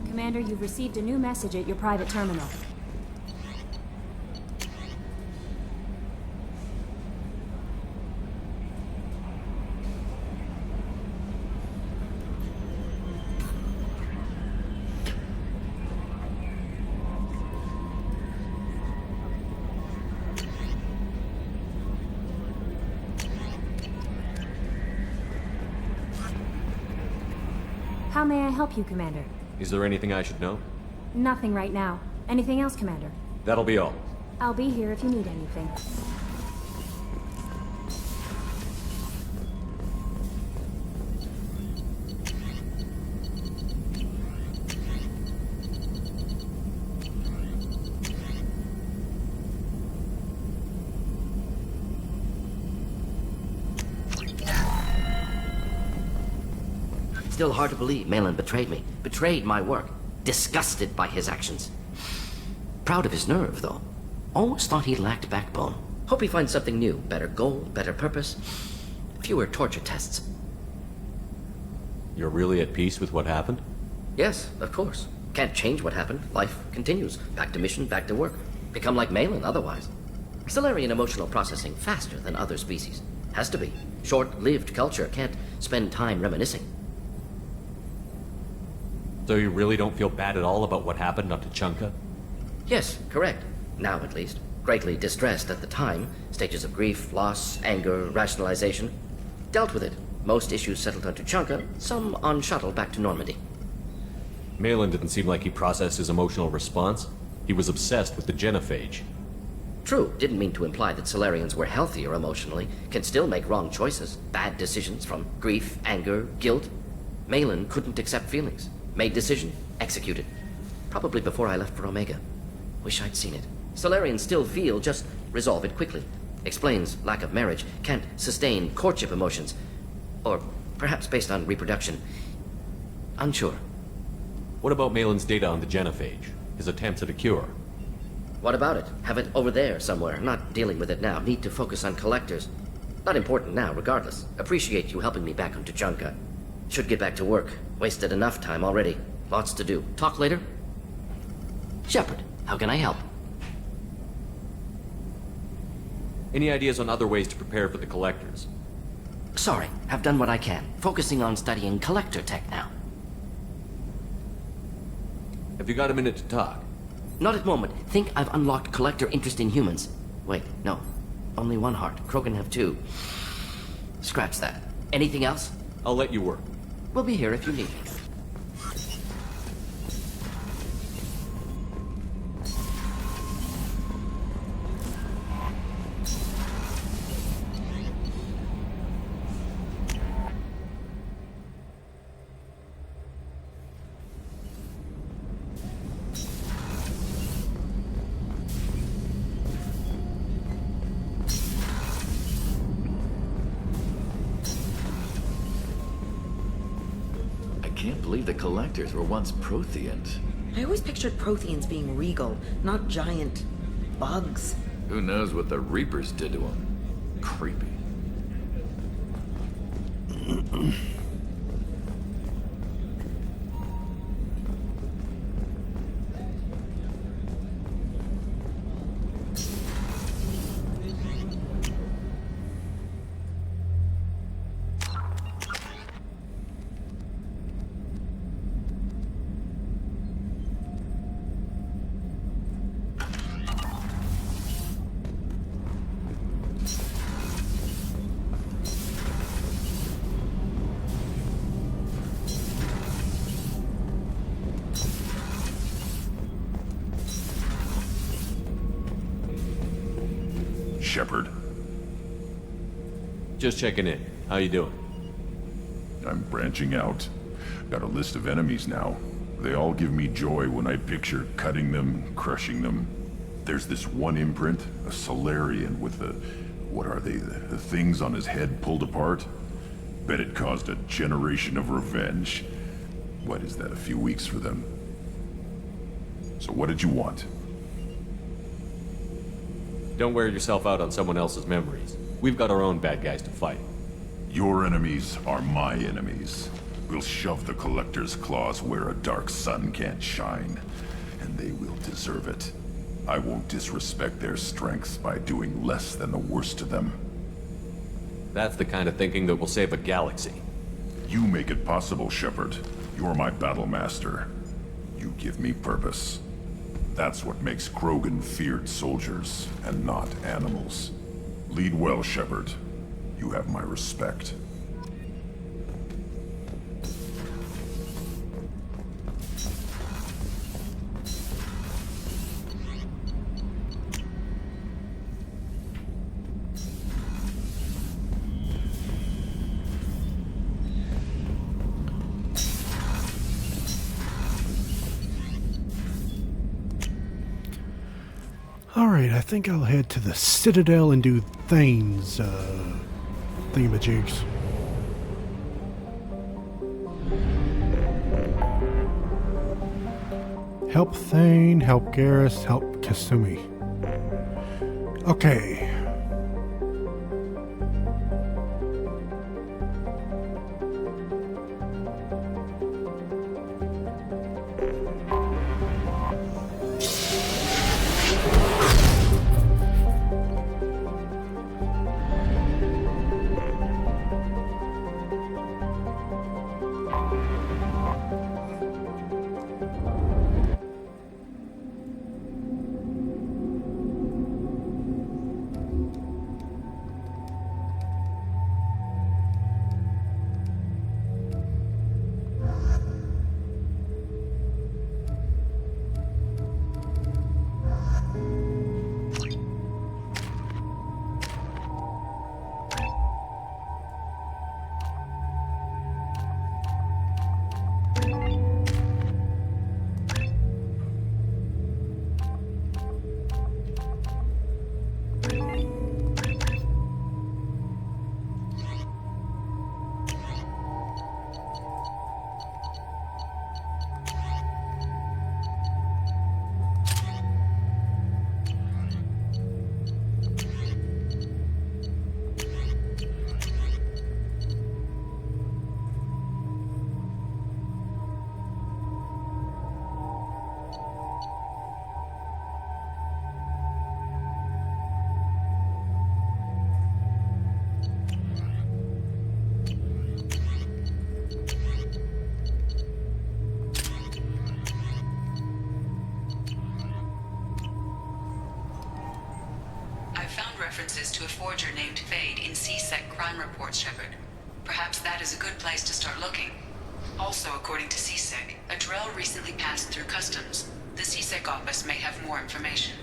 Commander, you've received a new message at your private terminal. How may I help you, Commander? Is there anything I should know? Nothing right now. Anything else, Commander? That'll be all. I'll be here if you need anything. Still hard to believe Malin betrayed me. Betrayed my work. Disgusted by his actions. Proud of his nerve, though. Almost thought he lacked backbone. Hope he finds something new. Better goal, better purpose. Fewer torture tests. You're really at peace with what happened? Yes, of course. Can't change what happened. Life continues. Back to mission, back to work. Become like Malin otherwise. Solarian emotional processing faster than other species. Has to be. Short-lived culture can't spend time reminiscing. So you really don't feel bad at all about what happened on Tuchanka? Yes, correct. Now at least. Greatly distressed at the time. Stages of grief, loss, anger, rationalization. Dealt with it. Most issues settled on Tuchanka, some on shuttle back to Normandy. Malin didn't seem like he processed his emotional response. He was obsessed with the genophage. True, didn't mean to imply that Solarians were healthier emotionally, can still make wrong choices, bad decisions from grief, anger, guilt. Malin couldn't accept feelings. Made decision, executed. Probably before I left for Omega. Wish I'd seen it. Solarians still feel, just resolve it quickly. Explains lack of marriage, can't sustain courtship emotions. Or perhaps based on reproduction. Unsure. What about Malin's data on the genophage? His attempts at a cure? What about it? Have it over there somewhere. Not dealing with it now. Need to focus on collectors. Not important now, regardless. Appreciate you helping me back on Tuchanka. Should get back to work. Wasted enough time already. Lots to do. Talk later? Shepard, how can I help? Any ideas on other ways to prepare for the collectors? Sorry, have done what I can. Focusing on studying collector tech now. Have you got a minute to talk? Not at moment. Think I've unlocked collector interest in humans. Wait, no. Only one heart. Krogan have two. Scratch that. Anything else? I'll let you work. We'll be here if you need me. I can't believe the collectors were once Protheans. I always pictured Protheans being regal, not giant bugs. Who knows what the Reapers did to them? Creepy. Shepard. Just checking in. How you doing? I'm branching out. Got a list of enemies now. They all give me joy when I picture cutting them, crushing them. There's this one imprint, a Solarian with the... what are they? The things on his head pulled apart? Bet it caused a generation of revenge. What is that, a few weeks for them? So what did you want? Don't wear yourself out on someone else's memories. We've got our own bad guys to fight. Your enemies are my enemies. We'll shove the Collector's claws where a dark sun can't shine, and they will deserve it. I won't disrespect their strengths by doing less than the worst to them. That's the kind of thinking that will save a galaxy. You make it possible, Shepard. You're my battle master. You give me purpose. That's what makes Krogan feared soldiers, and not animals. Lead well, Shepard. You have my respect. Alright, I think I'll head to the Citadel and do Thane's thingamajigs. Help Thane, help Garrus, help Kasumi. Okay. references to a forger named Fade in CSEC crime reports, Shepard. Perhaps that is a good place to start looking. Also, according to CSEC, a drill recently passed through customs. The CSEC office may have more information.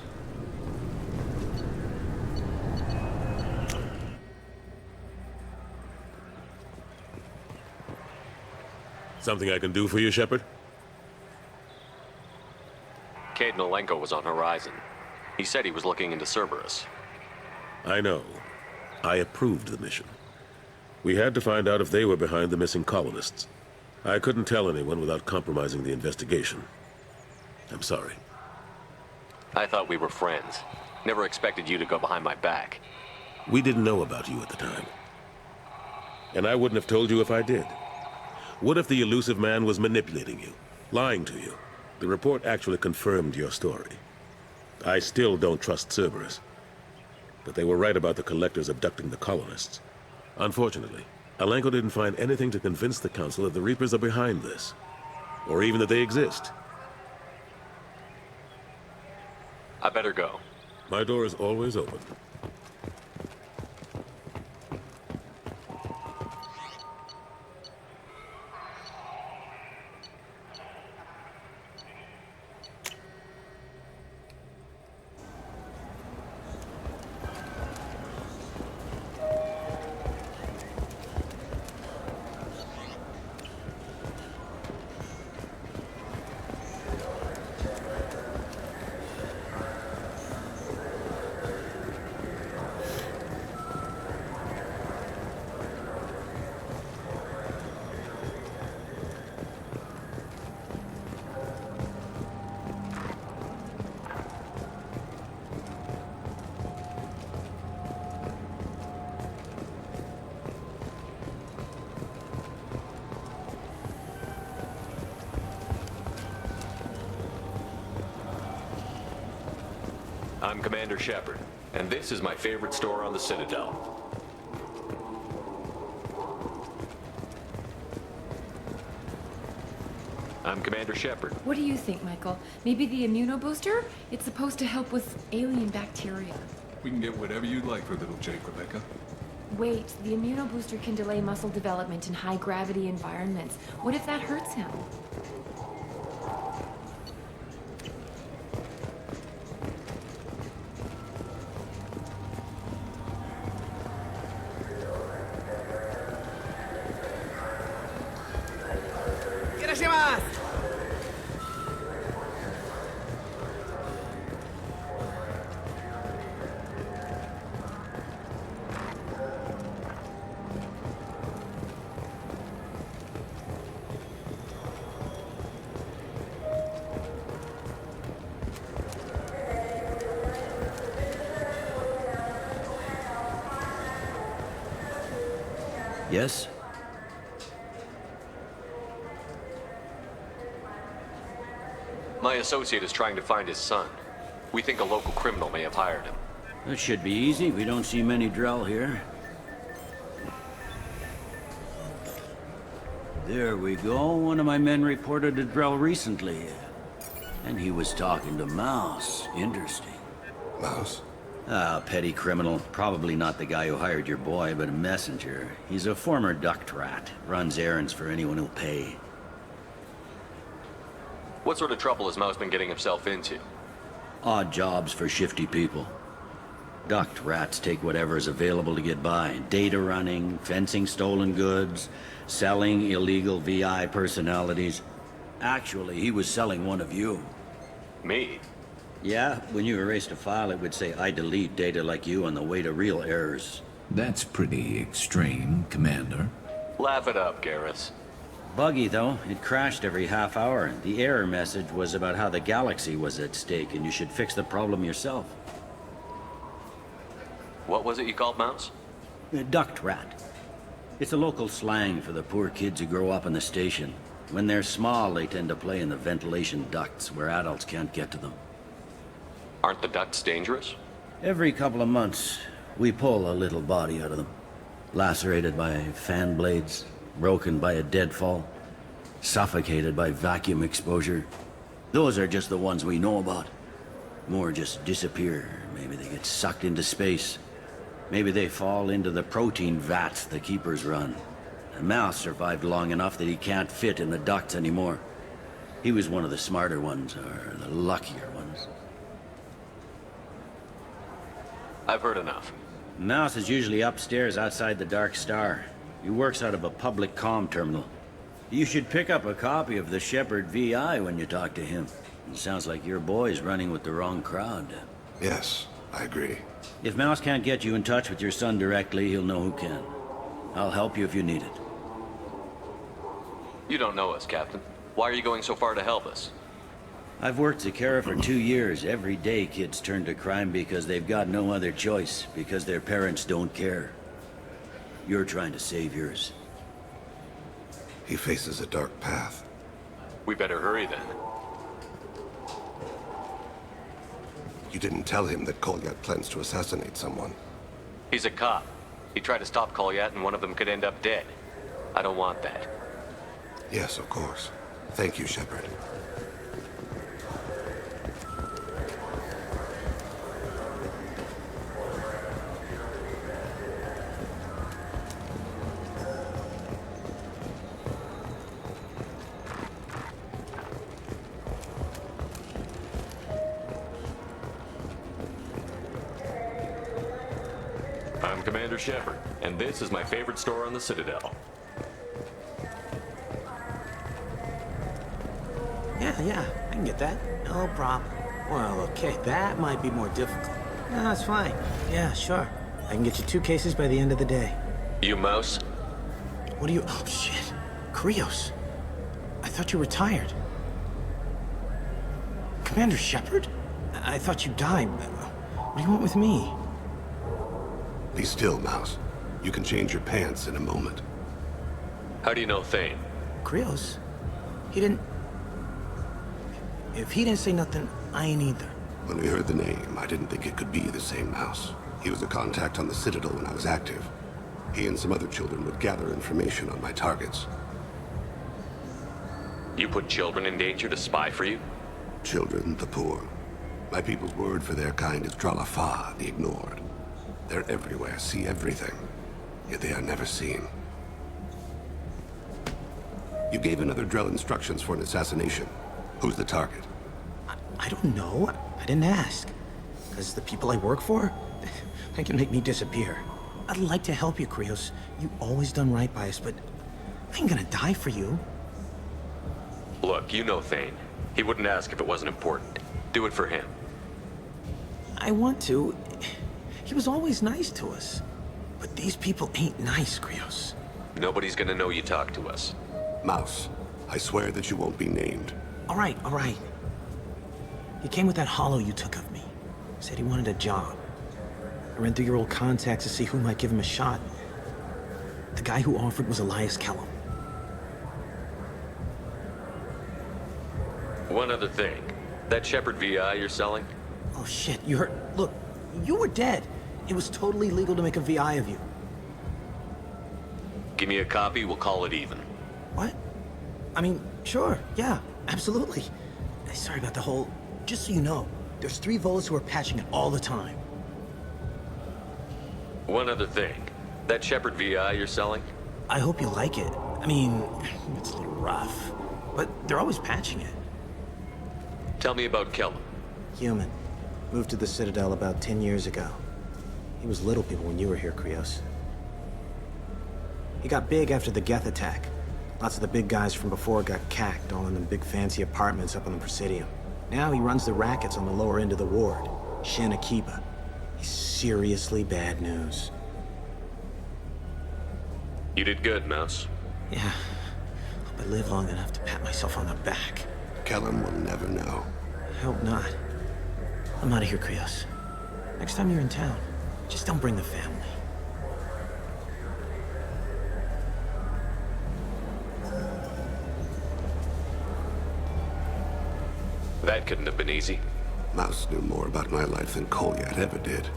Something I can do for you, Shepard? Cade Nolenko was on Horizon. He said he was looking into Cerberus. I know. I approved the mission. We had to find out if they were behind the missing colonists. I couldn't tell anyone without compromising the investigation. I'm sorry. I thought we were friends. Never expected you to go behind my back. We didn't know about you at the time. And I wouldn't have told you if I did. What if the elusive man was manipulating you, lying to you? The report actually confirmed your story. I still don't trust Cerberus. But they were right about the collectors abducting the colonists. Unfortunately, Alenko didn't find anything to convince the Council that the Reapers are behind this. Or even that they exist. I better go. My door is always open. I'm Commander Shepard, and this is my favorite store on the Citadel. I'm Commander Shepard. What do you think, Michael? Maybe the immunobooster? It's supposed to help with alien bacteria. We can get whatever you'd like for little Jake, Rebecca. Wait, the immunobooster can delay muscle development in high-gravity environments. What if that hurts him? Yes? My associate is trying to find his son. We think a local criminal may have hired him. That should be easy. We don't see many Drell here. There we go. One of my men reported a Drell recently. And he was talking to Mouse. Interesting. Mouse? Ah, petty criminal. Probably not the guy who hired your boy, but a messenger. He's a former duct rat. Runs errands for anyone who'll pay. What sort of trouble has Mouse been getting himself into? Odd jobs for shifty people. Duct rats take whatever is available to get by. Data running, fencing stolen goods, selling illegal VI personalities. Actually, he was selling one of you. Me? Yeah, when you erased a file, it would say, I delete data like you on the way to real errors. That's pretty extreme, Commander. Laugh it up, Garrus. Buggy, though. It crashed every half hour. The error message was about how the galaxy was at stake, and you should fix the problem yourself. What was it you called Mouse? A duct rat. It's a local slang for the poor kids who grow up in the station. When they're small, they tend to play in the ventilation ducts, where adults can't get to them. Aren't the ducts dangerous? Every couple of months, we pull a little body out of them. Lacerated by fan blades, broken by a deadfall, suffocated by vacuum exposure. Those are just the ones we know about. More just disappear. Maybe they get sucked into space. Maybe they fall into the protein vats the Keepers run. The mouse survived long enough that he can't fit in the ducts anymore. He was one of the smarter ones, or the luckier ones. I've heard enough. Mouse is usually upstairs outside the Dark Star. He works out of a public comm terminal. You should pick up a copy of the Shepherd VI when you talk to him. It sounds like your boy's running with the wrong crowd. Yes, I agree. If Mouse can't get you in touch with your son directly, he'll know who can. I'll help you if you need it. You don't know us, Captain. Why are you going so far to help us? I've worked Zakera for 2 years. Every day kids turn to crime because they've got no other choice, because their parents don't care. You're trying to save yours. He faces a dark path. We better hurry then. You didn't tell him that Kolyat plans to assassinate someone. He's a cop. He tried to stop Kolyat and one of them could end up dead. I don't want that. Yes, of course. Thank you, Shepard. I'm Commander Shepard, and this is my favorite store on the Citadel. Yeah, I can get that. No problem. Well, okay, that might be more difficult. No, it's fine. Yeah, sure. I can get you 2 cases by the end of the day. You mouse? What are you... Oh, shit. Krios. I thought you were retired. Commander Shepard? I thought you died. What do you want with me? Be still, Mouse. You can change your pants in a moment. How do you know Thane? Krios? He didn't... If he didn't say nothing, I ain't either. When we heard the name, I didn't think it could be the same Mouse. He was a contact on the Citadel when I was active. He and some other children would gather information on my targets. You put children in danger to spy for you? Children, the poor. My people's word for their kind is Dralafa, the ignored. They're everywhere, see everything, yet they are never seen. You gave another Drell instructions for an assassination. Who's the target? I don't know. I didn't ask. Because the people I work for, they can make me disappear. I'd like to help you, Krios. You've always done right by us, but I ain't gonna die for you. Look, you know Thane. He wouldn't ask if it wasn't important. Do it for him. I want to. He was always nice to us. But these people ain't nice, Krios. Nobody's gonna know you talk to us. Mouse, I swear that you won't be named. All right. He came with that hollow you took of me. Said he wanted a job. I ran through your old contacts to see who might give him a shot. The guy who offered was Elias Kellum. One other thing. That Shepherd VI you're selling? Oh shit, you heard... Look, you were dead. It was totally legal to make a VI of you. Give me a copy, we'll call it even. What? I mean, sure, yeah, absolutely. Sorry about the whole... Just so you know, there's 3 Volas who are patching it all the time. One other thing. That Shepherd VI you're selling? I hope you like it. I mean, it's a little rough, but they're always patching it. Tell me about Kellum. Human. Moved to the Citadel about 10 years ago. He was little people when you were here, Krios. He got big after the Geth attack. Lots of the big guys from before got cacked, all in them big fancy apartments up on the Presidium. Now he runs the rackets on the lower end of the ward, Shin Akiba. He's seriously bad news. You did good, Mouse. Yeah. Hope I live long enough to pat myself on the back. Kellum will never know. I hope not. I'm out of here, Krios. Next time you're in town, just don't bring the family. That couldn't have been easy. Mouse knew more about my life than Kolyat ever did.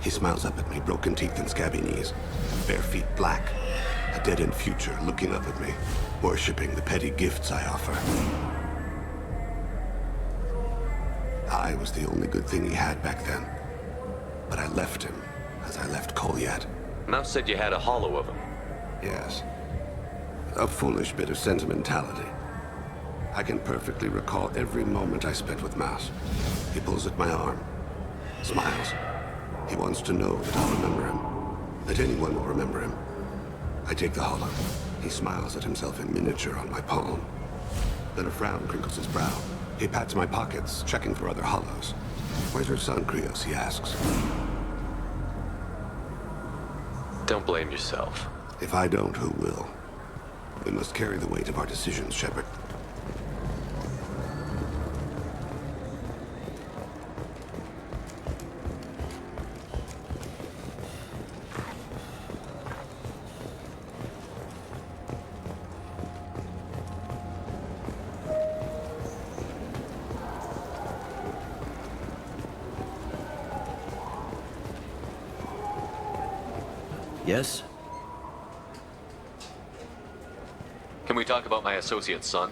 He smiles up at me, broken teeth and scabby knees, bare feet black, a dead-end future looking up at me, worshipping the petty gifts I offer. I was the only good thing he had back then, but I left him, as I left Kolyat. Mouse said you had a hollow of him. Yes. A foolish bit of sentimentality. I can perfectly recall every moment I spent with Mouse. He pulls at my arm, smiles. He wants to know that I'll remember him, that anyone will remember him. I take the hollow. He smiles at himself in miniature on my palm. Then a frown crinkles his brow. He pats my pockets, checking for other hollows. Where's your son, Krios? He asks. Don't blame yourself. If I don't, who will? We must carry the weight of our decisions, Shepard. Yes? Can we talk about my associate's son?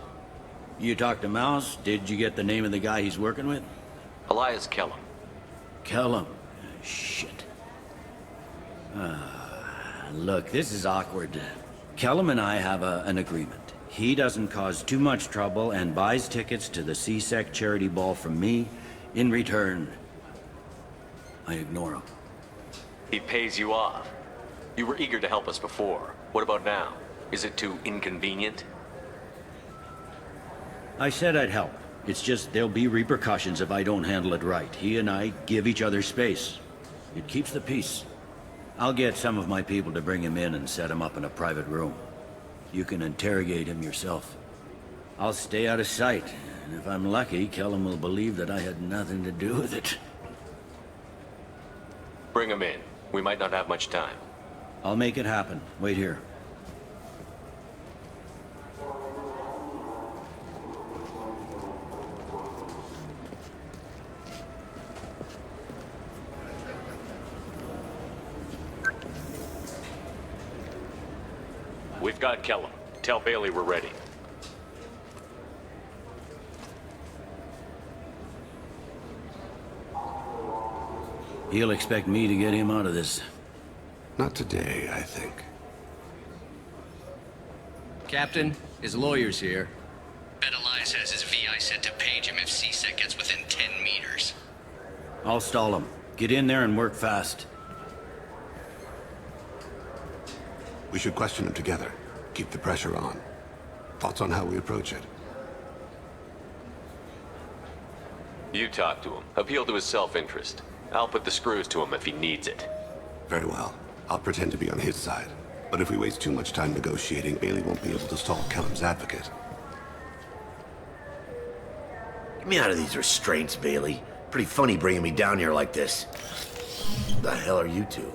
You talked to Mouse? Did you get the name of the guy he's working with? Elias Kellum. Kellum? Shit. Look, this is awkward. Kellum and I have an agreement. He doesn't cause too much trouble and buys tickets to the C-Sec charity ball from me. In return, I ignore him. He pays you off. You were eager to help us before. What about now? Is it too inconvenient? I said I'd help. It's just there'll be repercussions if I don't handle it right. He and I give each other space. It keeps the peace. I'll get some of my people to bring him in and set him up in a private room. You can interrogate him yourself. I'll stay out of sight, and if I'm lucky, Kellum will believe that I had nothing to do with it. Bring him in. We might not have much time. I'll make it happen. Wait here. We've got Kellum. Tell Bailey we're ready. He'll expect me to get him out of this. Not today, I think. Captain, his lawyer's here. Bet Elias has his VI set to page him if C-Sec gets within 10 meters. I'll stall him. Get in there and work fast. We should question him together. Keep the pressure on. Thoughts on how we approach it? You talk to him. Appeal to his self-interest. I'll put the screws to him if he needs it. Very well. I'll pretend to be on his side. But if we waste too much time negotiating, Bailey won't be able to stall Kellum's advocate. Get me out of these restraints, Bailey. Pretty funny bringing me down here like this. The hell are you two?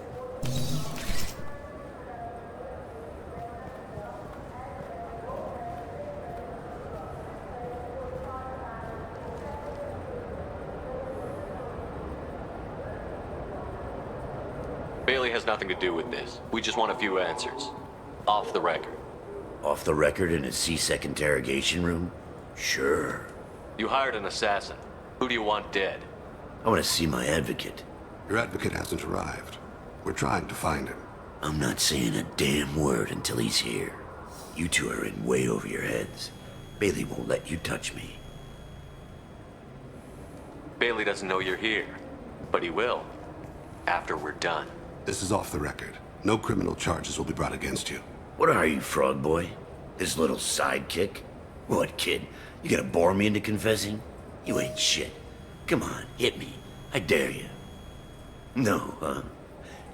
Bailey has nothing to do with this. We just want a few answers. Off the record. Off the record in a C-Sec interrogation room? Sure. You hired an assassin. Who do you want dead? I want to see my advocate. Your advocate hasn't arrived. We're trying to find him. I'm not saying a damn word until he's here. You two are in way over your heads. Bailey won't let you touch me. Bailey doesn't know you're here. But he will. After we're done. This is off the record. No criminal charges will be brought against you. What are you, frog boy? This little sidekick? What, kid? You gonna bore me into confessing? You ain't shit. Come on, hit me. I dare you. No, huh?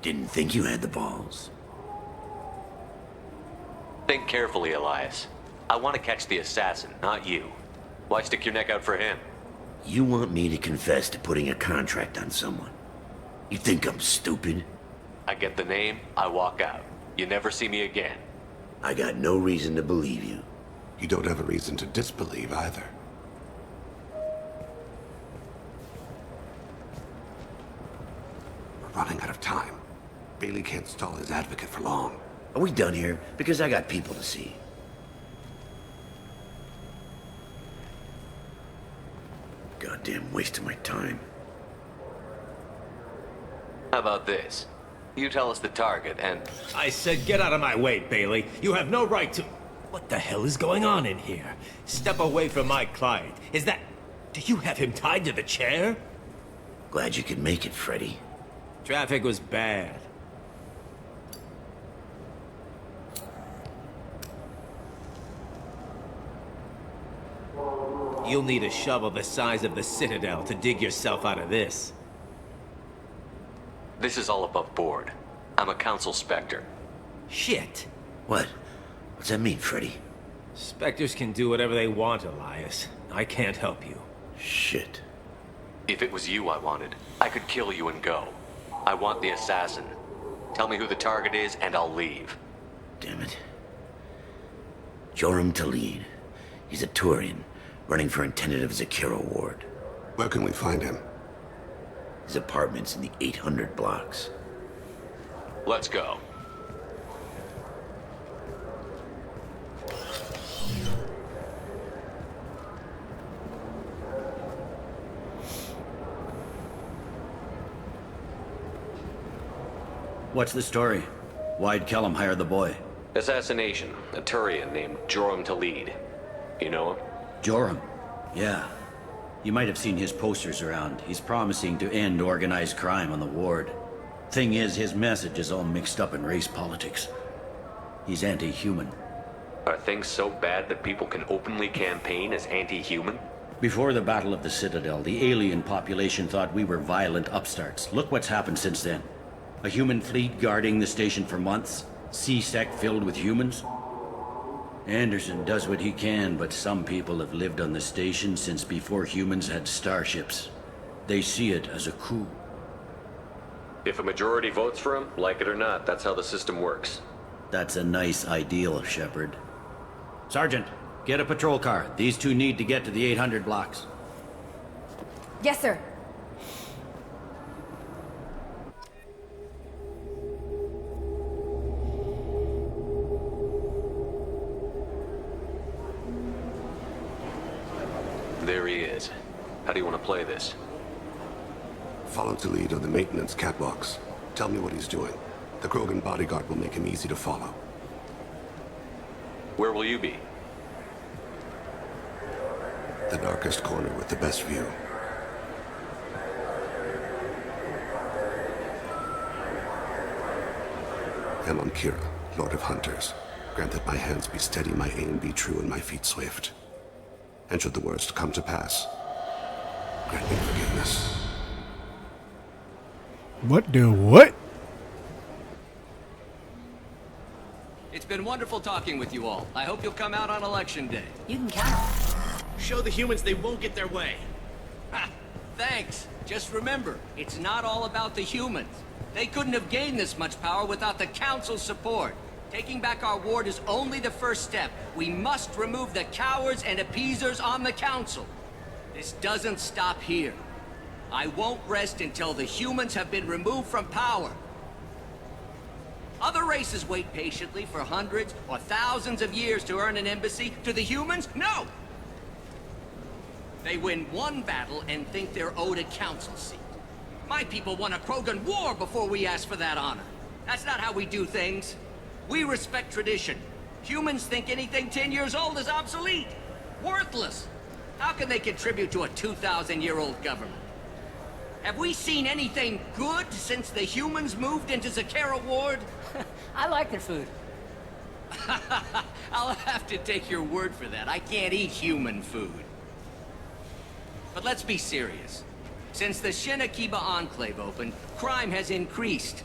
Didn't think you had the balls. Think carefully, Elias. I want to catch the assassin, not you. Why stick your neck out for him? You want me to confess to putting a contract on someone? You think I'm stupid? I get the name, I walk out. You never see me again. I got no reason to believe you. You don't have a reason to disbelieve either. We're running out of time. Bailey can't stall his advocate for long. Are we done here? Because I got people to see. Goddamn waste of my time. How about this? You tell us the target, and... I said get out of my way, Bailey. You have no right to... What the hell is going on in here? Step away from my client. Is that... Do you have him tied to the chair? Glad you could make it, Freddy. Traffic was bad. You'll need a shovel the size of the Citadel to dig yourself out of this. This is all above board. I'm a council specter. Shit. What? What's that mean, Freddy? Spectres can do whatever they want, Elias. I can't help you. Shit. If it was you I wanted, I could kill you and go. I want the assassin. Tell me who the target is, and I'll leave. Damn it. Joram Talid. He's a Turian, running for a tentative Zakira ward. Where can we find him? His apartment's in the 800 blocks. Let's go. What's the story? Why'd Kellum hire the boy? Assassination. A Turian named Joram Talid. You know him? Joram? Yeah. You might have seen his posters around. He's promising to end organized crime on the ward. Thing is, his message is all mixed up in race politics. He's anti-human. Are things so bad that people can openly campaign as anti-human? Before the Battle of the Citadel, the alien population thought we were violent upstarts. Look what's happened since then. A human fleet guarding the station for months. C-Sec filled with humans. Anderson does what he can, but some people have lived on the station since before humans had starships. They see it as a coup. If a majority votes for him, like it or not, that's how the system works. That's a nice ideal, Shepard. Sergeant, get a patrol car. These two need to get to the 800 blocks. Yes, sir. There he is. How do you want to play this? Follow to lead on the maintenance catwalks. Tell me what he's doing. The Krogan bodyguard will make him easy to follow. Where will you be? The darkest corner with the best view. I'm on Kira, Lord of Hunters. Grant that my hands be steady, my aim be true, and my feet swift. And should the worst come to pass, grant me forgiveness. What? It's been wonderful talking with you all. I hope you'll come out on election day. You can count on it. Show the humans they won't get their way. Ha! Thanks. Just remember, it's not all about the humans. They couldn't have gained this much power without the Council's support. Taking back our ward is only the first step. We must remove the cowards and appeasers on the Council. This doesn't stop here. I won't rest until the humans have been removed from power. Other races wait patiently for hundreds or thousands of years to earn an embassy. To the humans, no! They win one battle and think they're owed a council seat. My people won a Krogan war before we asked for that honor. That's not how we do things. We respect tradition. Humans think anything 10 years old is obsolete. Worthless. How can they contribute to a 2,000-year-old government? Have we seen anything good since the humans moved into Zakira Ward? I like their food. I'll have to take your word for that. I can't eat human food. But let's be serious. Since the Shinnah-Kiba Enclave opened, crime has increased.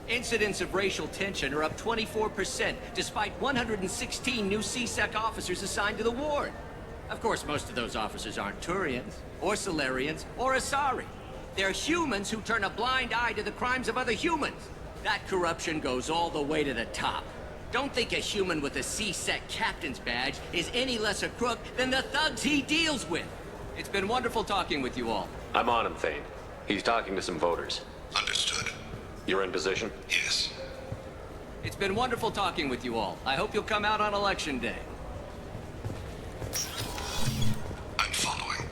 Incidents of racial tension are up 24%, despite 116 new C-Sec officers assigned to the ward. Of course, most of those officers aren't Turians, or Solarians, or Asari. They're humans who turn a blind eye to the crimes of other humans. That corruption goes all the way to the top. Don't think a human with a C-Sec captain's badge is any less a crook than the thugs he deals with. It's been wonderful talking with you all. I'm on him, Thane. He's talking to some voters. Understood. You're in position? Yes. It's been wonderful talking with you all. I hope you'll come out on election day. I'm following.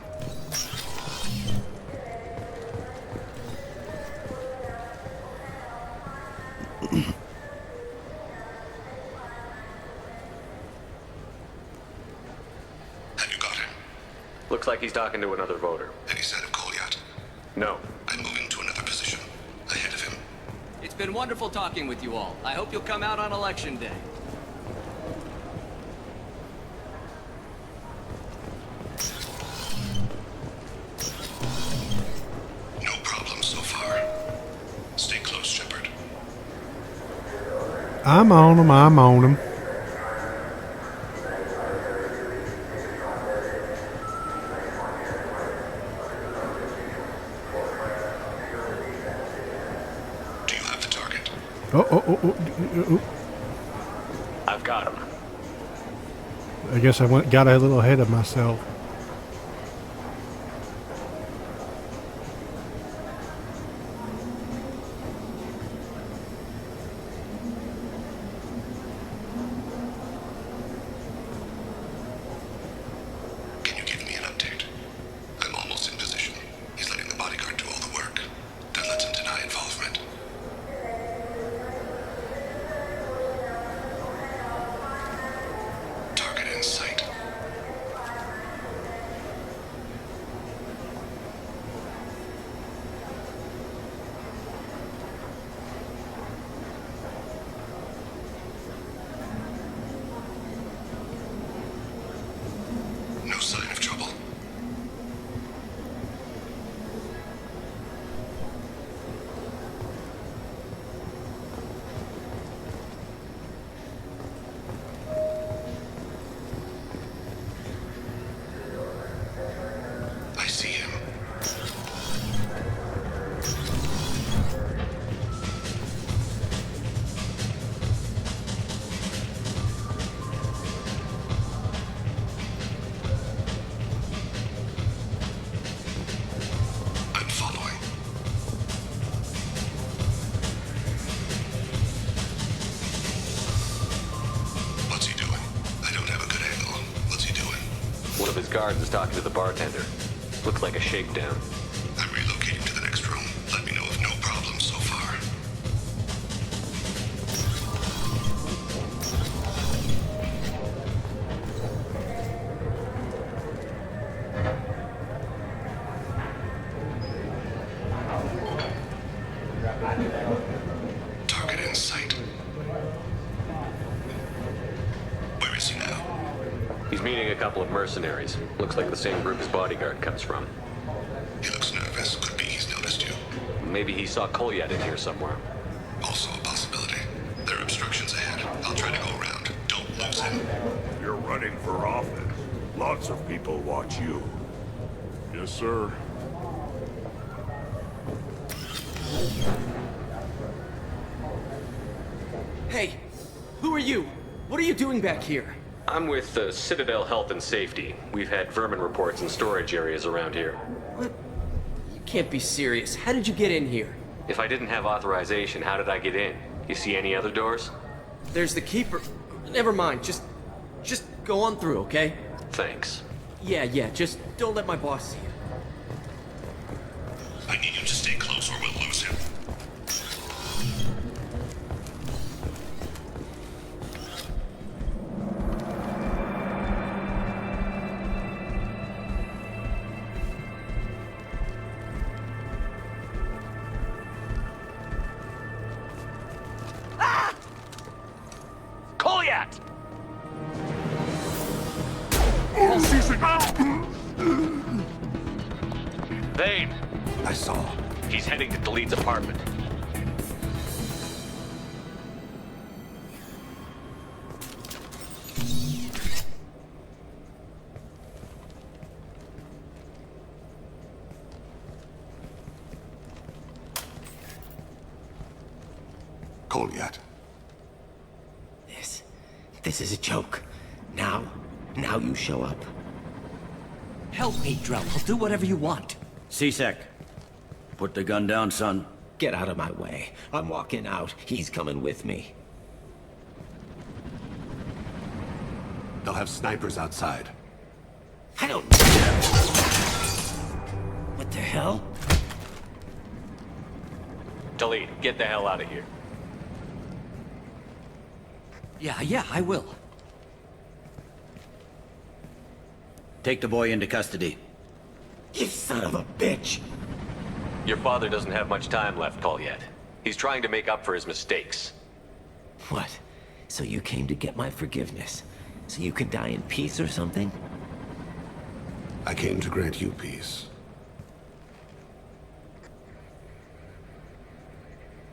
Looks like he's talking to another voter. Any sign of Kolyat? No. I'm moving to another position. Ahead of him. It's been wonderful talking with you all. I hope you'll come out on election day. No problem so far. Stay close, Shepard. I'm on him. I'm on him. Oh. I've got him. I guess I got a little ahead of myself. Can you give me an update? I'm almost in position. He's letting the bodyguard do all the work. That lets him deny involvement. Target in sight. No sign of trouble. I see him. I'm following. What's he doing? I don't have a good angle. What's he doing? One of his guards is talking to the bartender. Looks like a shakedown. I'm relocating to the next room. Let me know if no problems so far. Target in sight. Where is he now? He's meeting a couple of mercenaries. Looks like the same group his bodyguard comes from. He looks nervous. Could be he's noticed you. Maybe he saw Kolyat in here somewhere. Also a possibility. There are obstructions ahead. I'll try to go around. Don't lose him. You're running for office. Lots of people watch you. Yes, sir. Hey, who are you? What are you doing back here? I'm with the Citadel Health and Safety. We've had vermin reports in storage areas around here. What? You can't be serious. How did you get in here? If I didn't have authorization, how did I get in? You see any other doors? There's the keeper. Never mind. Just go on through, okay? Thanks. Yeah. Just don't let my boss see you. I need you to stay close or we'll lose him. Kolyat! Thane! I saw. He's heading to Delete's apartment. Kolyat. This is a joke. Now you show up. Help me, Drell. I'll do whatever you want. C-Sec. Put the gun down, son. Get out of my way. I'm walking out. He's coming with me. They'll have snipers outside. I don't... What the hell? Delete, get the hell out of here. Yeah, I will. take the boy into custody. You son of a bitch! Your father doesn't have much time left, Colliet. He's trying to make up for his mistakes. What? So you came to get my forgiveness? So you could die in peace or something? I came to grant you peace.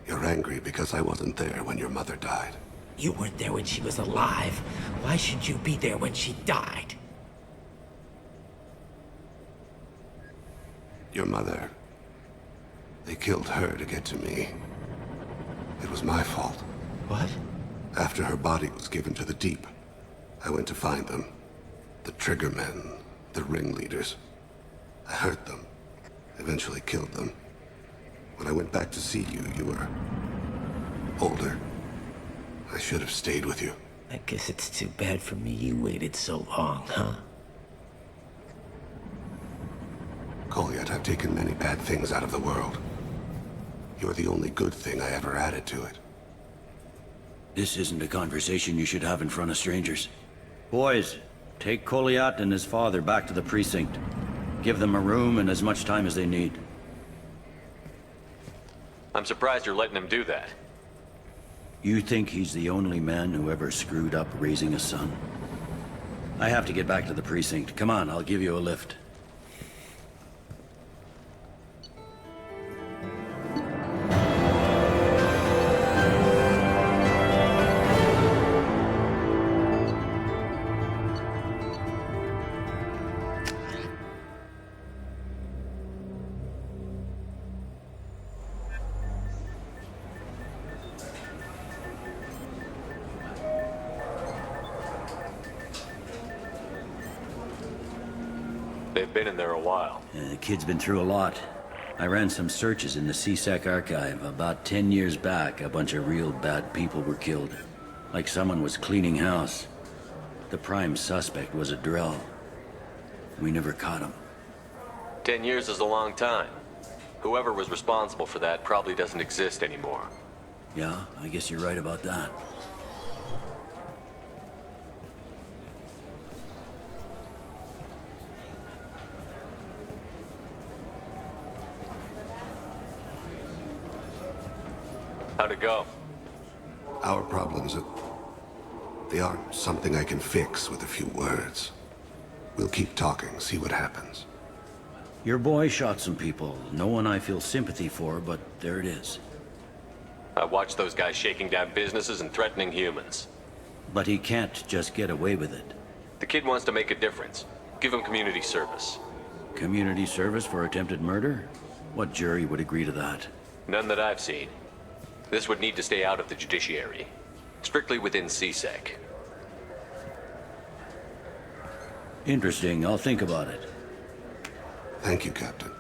You're angry because I wasn't there when your mother died. You weren't there when she was alive. Why should you be there when she died? Your mother... They killed her to get to me. It was my fault. What? After her body was given to the Deep, I went to find them. The Triggermen, the ringleaders. I hurt them, eventually killed them. When I went back to see you, you were... older. I should have stayed with you. I guess it's too bad for me you waited so long, huh? Colliet, I've taken many bad things out of the world. You're the only good thing I ever added to it. This isn't a conversation you should have in front of strangers. Boys, take Colliet and his father back to the precinct. Give them a room and as much time as they need. I'm surprised you're letting him do that. You think he's the only man who ever screwed up raising a son? I have to get back to the precinct. Come on, I'll give you a lift. They've been in there a while. The kid's been through a lot. I ran some searches in the CSEC archive. About 10 years back, a bunch of real bad people were killed. Like someone was cleaning house. The prime suspect was a drill. We never caught him. 10 years is a long time. Whoever was responsible for that probably doesn't exist anymore. Yeah, I guess you're right about that. How'd it go? Our problems, they aren't something I can fix with a few words. We'll keep talking, see what happens. Your boy shot some people. No one I feel sympathy for, but there it is. I watched those guys shaking down businesses and threatening humans. But he can't just get away with it. The kid wants to make a difference. Give him community service. Community service for attempted murder? What jury would agree to that? None that I've seen. This would need to stay out of the judiciary. Strictly within CSEC. Interesting. I'll think about it. Thank you, Captain.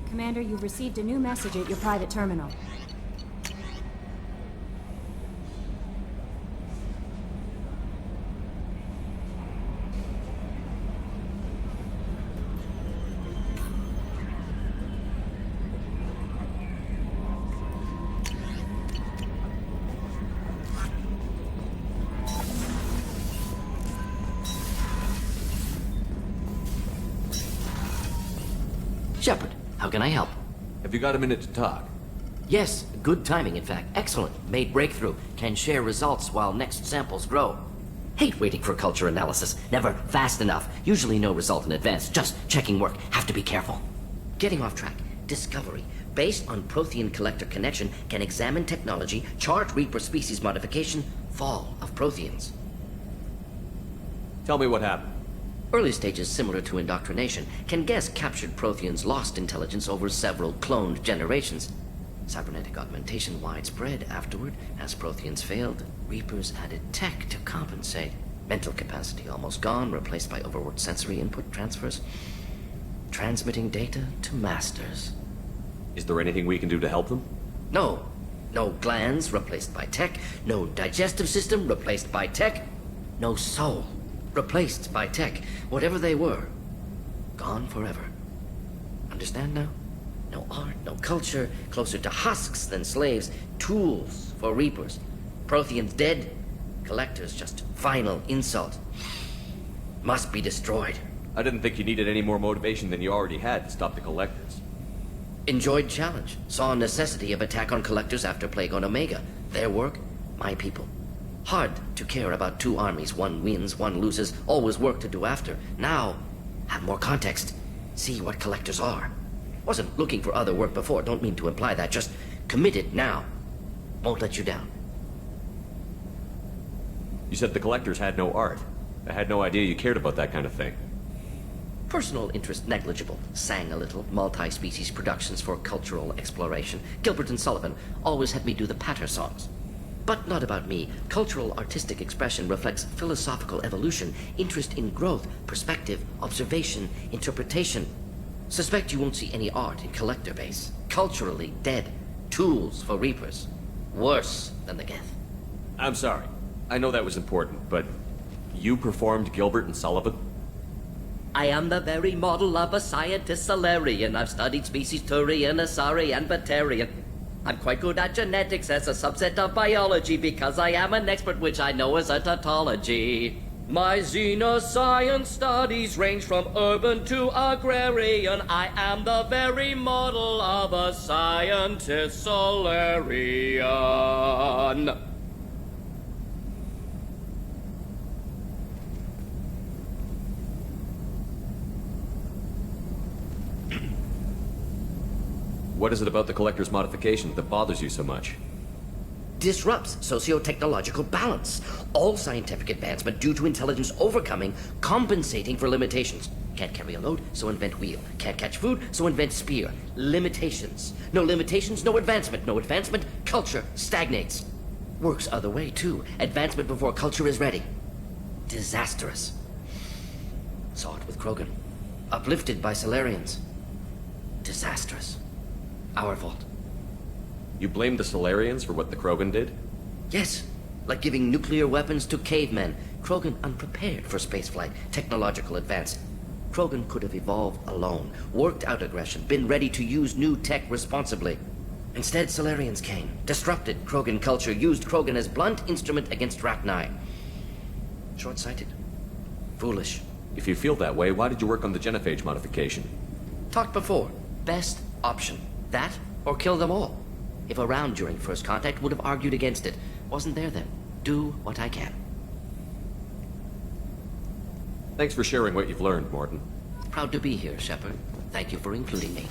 Commander, you've received a new message at your private terminal. Shepard, how can I help? Have you got a minute to talk? Yes, good timing, in fact. Excellent. Made breakthrough. Can share results while next samples grow. Hate waiting for culture analysis. Never fast enough. Usually no result in advance. Just checking work. Have to be careful. Getting off track. Discovery. Based on Prothean collector connection, can examine technology, chart Reaper species modification, fall of Protheans. Tell me what happened. Early stages similar to indoctrination, can guess captured Protheans lost intelligence over several cloned generations. Cybernetic augmentation widespread afterward. As Protheans failed, Reapers added tech to compensate. Mental capacity almost gone, replaced by overworked sensory input transfers. Transmitting data to masters. Is there anything we can do to help them? No. No glands replaced by tech. No digestive system replaced by tech. No soul replaced by tech. Whatever they were, gone forever. Understand now? No art, no culture, closer to husks than slaves. Tools for reapers. Protheans dead. Collectors just final insult. Must be destroyed. I didn't think you needed any more motivation than you already had to stop the Collectors. Enjoyed challenge. Saw necessity of attack on Collectors after Plague on Omega. Their work, my people. Hard to care about two armies. One wins, one loses. Always work to do after. Now, have more context. See what Collectors are. Wasn't looking for other work before. Don't mean to imply that. Just committed now. Won't let you down. You said the Collectors had no art. I had no idea you cared about that kind of thing. Personal interest negligible. Sang a little. Multi-species productions for cultural exploration. Gilbert and Sullivan always had me do the patter songs. But not about me. Cultural artistic expression reflects philosophical evolution, interest in growth, perspective, observation, interpretation. Suspect you won't see any art in Collector base. Culturally dead. Tools for reapers. Worse than the Geth. I'm sorry. I know that was important, but you performed Gilbert and Sullivan? I am the very model of a scientist Solarian. I've studied species Turian, Asari, and Batarian. I'm quite good at genetics as a subset of biology because I am an expert, which I know is a tautology. My xenoscience studies range from urban to agrarian. I am the very model of a scientist Solarian. What is it about the Collector's modification that bothers you so much? Disrupts socio-technological balance. All scientific advancement due to intelligence overcoming, compensating for limitations. Can't carry a load, so invent wheel. Can't catch food, so invent spear. Limitations. No limitations, no advancement. No advancement, culture stagnates. Works other way, too. Advancement before culture is ready. Disastrous. Saw it with Krogan. Uplifted by Solarians. Disastrous. Our fault. You blame the Solarians for what the Krogan did? Yes, like giving nuclear weapons to cavemen. Krogan unprepared for spaceflight, technological advance. Krogan could have evolved alone, worked out aggression, been ready to use new tech responsibly. Instead, Solarians came, disrupted Krogan culture, used Krogan as blunt instrument against Rachni. Short-sighted. Foolish. If you feel that way, why did you work on the genophage modification? Talked before. Best option. That, or kill them all. If around during first contact, would have argued against it. Wasn't there then. Do what I can. Thanks for sharing what you've learned, Mordin. Proud to be here, Shepard. Thank you for including me.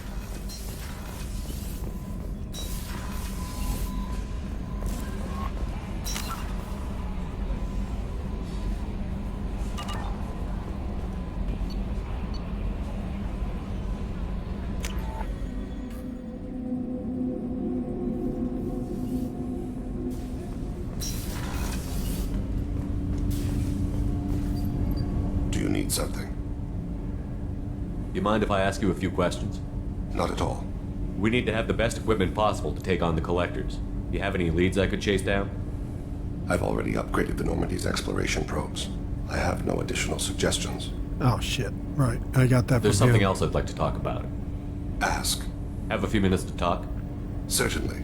Something. You mind if I ask you a few questions? Not at all. We need to have the best equipment possible to take on the Collectors. You have any leads I could chase down? I've already upgraded the Normandy's exploration probes. I have no additional suggestions. Oh shit. Right. I got that. There's something else I'd like to talk about. Ask. Have a few minutes to talk? Certainly.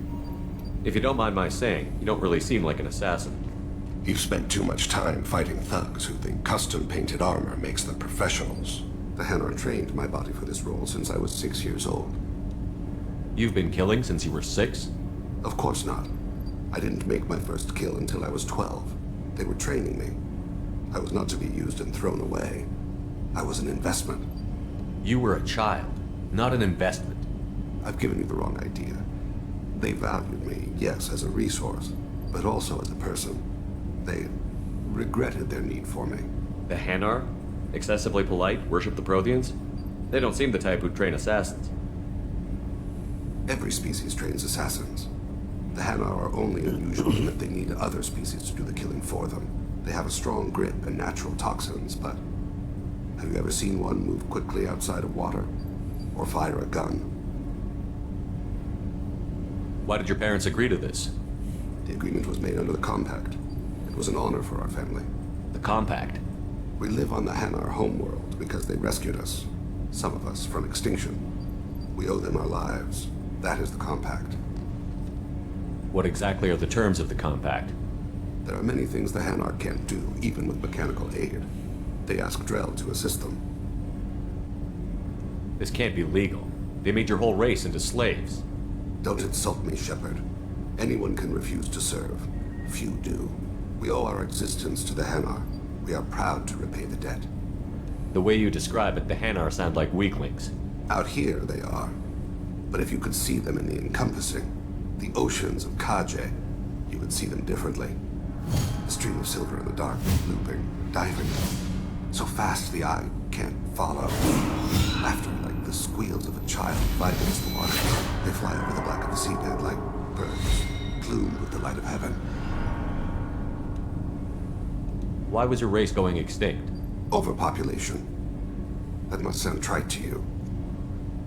If you don't mind my saying, you don't really seem like an assassin. You've spent too much time fighting thugs who think custom-painted armor makes them professionals. The Hanar trained my body for this role since I was 6 years old. You've been killing since you were 6? Of course not. I didn't make my first kill until I was 12. They were training me. I was not to be used and thrown away. I was an investment. You were a child, not an investment. I've given you the wrong idea. They valued me, yes, as a resource, but also as a person. They regretted their need for me. The Hanar? Excessively polite, worship the Protheans? They don't seem the type who'd train assassins. Every species trains assassins. The Hanar are only unusual in that they need other species to do the killing for them. They have a strong grip and natural toxins, but have you ever seen one move quickly outside of water? Or fire a gun? Why did your parents agree to this? The agreement was made under the Compact. It was an honor for our family. The Compact? We live on the Hanar homeworld because they rescued us, some of us, from extinction. We owe them our lives. That is the Compact. What exactly are the terms of the Compact? There are many things the Hanar can't do, even with mechanical aid. They ask Drell to assist them. This can't be legal. They made your whole race into slaves. Don't insult me, Shepard. Anyone can refuse to serve. Few do. We owe our existence to the Hanar. We are proud to repay the debt. The way you describe it, the Hanar sound like weaklings. Out here, they are. But if you could see them in the encompassing, the oceans of Kaje, you would see them differently. A stream of silver in the dark, looping, diving. So fast the eye can't follow. Laughter like the squeals of a child fight against the water. They fly over the black of the seabed like birds, plumed with the light of heaven. Why was your race going extinct? Overpopulation. That must sound trite to you.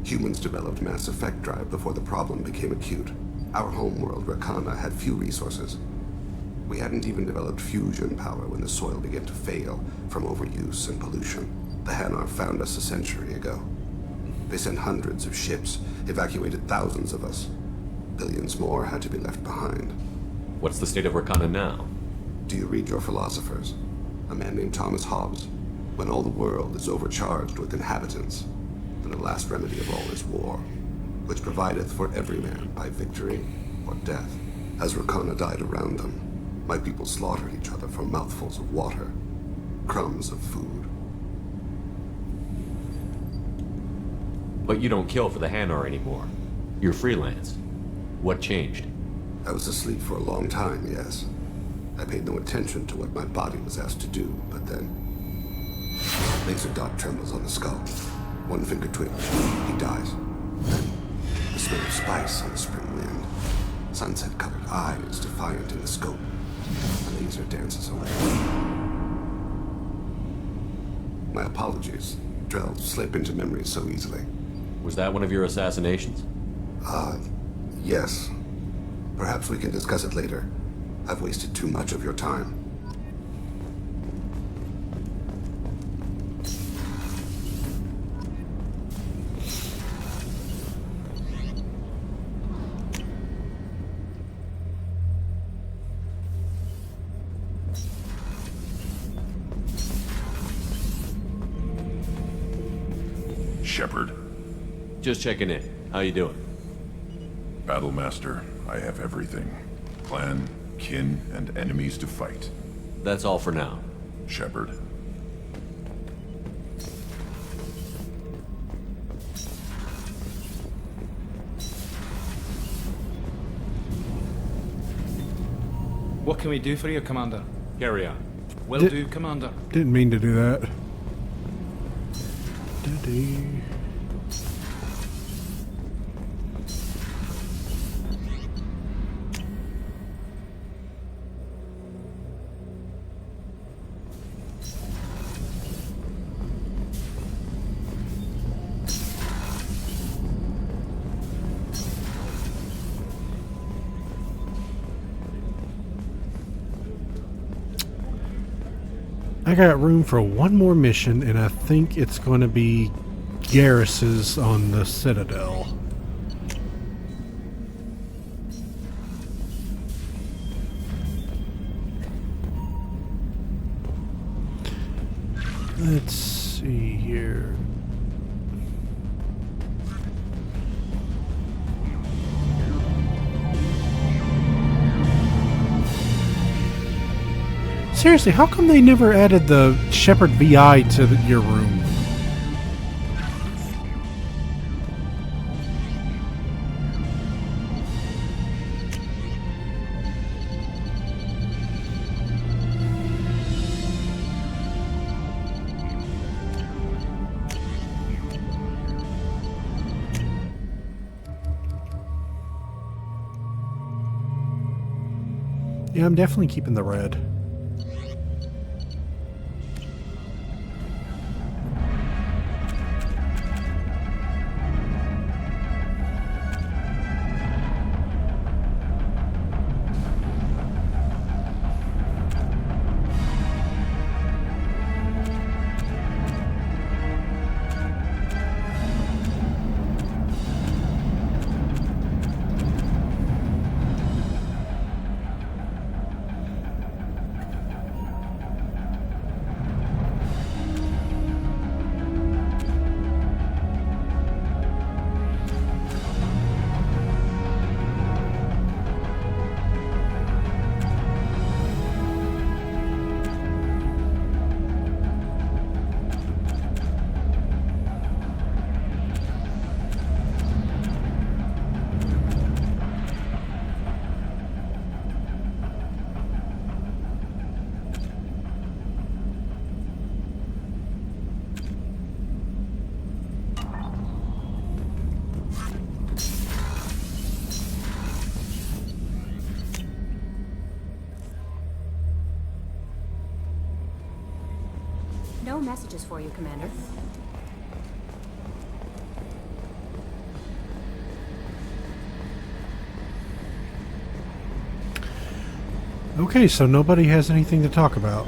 Humans developed mass effect drive before the problem became acute. Our homeworld, Rakana, had few resources. We hadn't even developed fusion power when the soil began to fail from overuse and pollution. The Hanar found us a century ago. They sent hundreds of ships, evacuated thousands of us. Billions more had to be left behind. What's the state of Rakana now? Do you read your philosophers? A man named Thomas Hobbes. When all the world is overcharged with inhabitants, then the last remedy of all is war, which provideth for every man by victory or death. As Rakana died around them, my people slaughtered each other for mouthfuls of water, crumbs of food. But you don't kill for the Hanar anymore. You're freelance. What changed? I was asleep for a long time, yes. I paid no attention to what my body was asked to do, but then... Laser dot trembles on the skull. One finger twitch. He dies. Then, the smell of spice on the spring wind. Sunset-colored eyes defiant in the scope. The laser dances away. My apologies. Drell slip into memory so easily. Was that one of your assassinations? Yes. Perhaps we can discuss it later. I've wasted too much of your time. Shepard. Just checking in. How you doing? Battlemaster, I have everything. Clan, kin, and enemies to fight. That's all for now. Shepard. What can we do for you, Commander? Carry on. Will do, Commander. Didn't mean to do that. Diddy. I got room for one more mission, and I think it's going to be Garrus's on the Citadel. Let's see here. Seriously, how come they never added the Shepard VI to your room? Yeah, I'm definitely keeping the red. messages for you, Commander. Okay, so nobody has anything to talk about.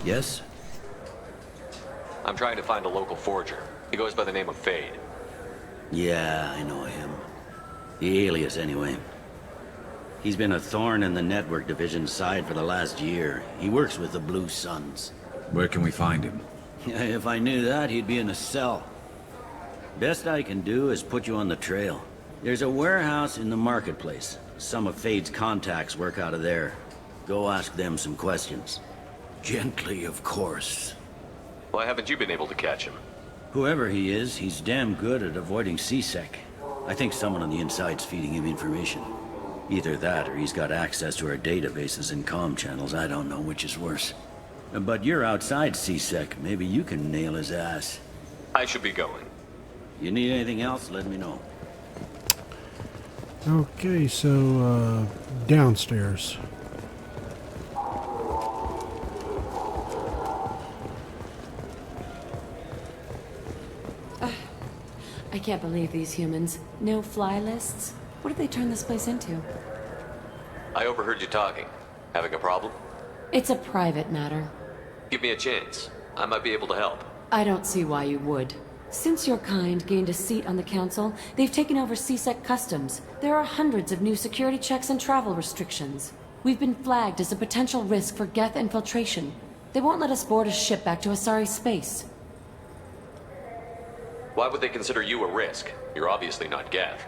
Yes? I'm trying to find a local forger. He goes by the name of Fade. Yeah, I know him. The alias, anyway. He's been a thorn in the network division's side for the last year. He works with the Blue Suns. Where can we find him? If I knew that, he'd be in a cell. Best I can do is put you on the trail. There's a warehouse in the marketplace. Some of Fade's contacts work out of there. Go ask them some questions. Gently, of course. Why haven't you been able to catch him? Whoever he is, he's damn good at avoiding CSEC. I think someone on the inside's feeding him information. Either that, or he's got access to our databases and comm channels. I don't know which is worse. But you're outside CSEC. Maybe you can nail his ass. I should be going. You need anything else, let me know. Okay, so, downstairs. I can't believe these humans. No fly lists? What did they turn this place into? I overheard you talking. Having a problem? It's a private matter. Give me a chance. I might be able to help. I don't see why you would. Since your kind gained a seat on the council, they've taken over CSEC customs. There are hundreds of new security checks and travel restrictions. We've been flagged as a potential risk for Geth infiltration. They won't let us board a ship back to Asari space. Why would they consider you a risk? You're obviously not Geth.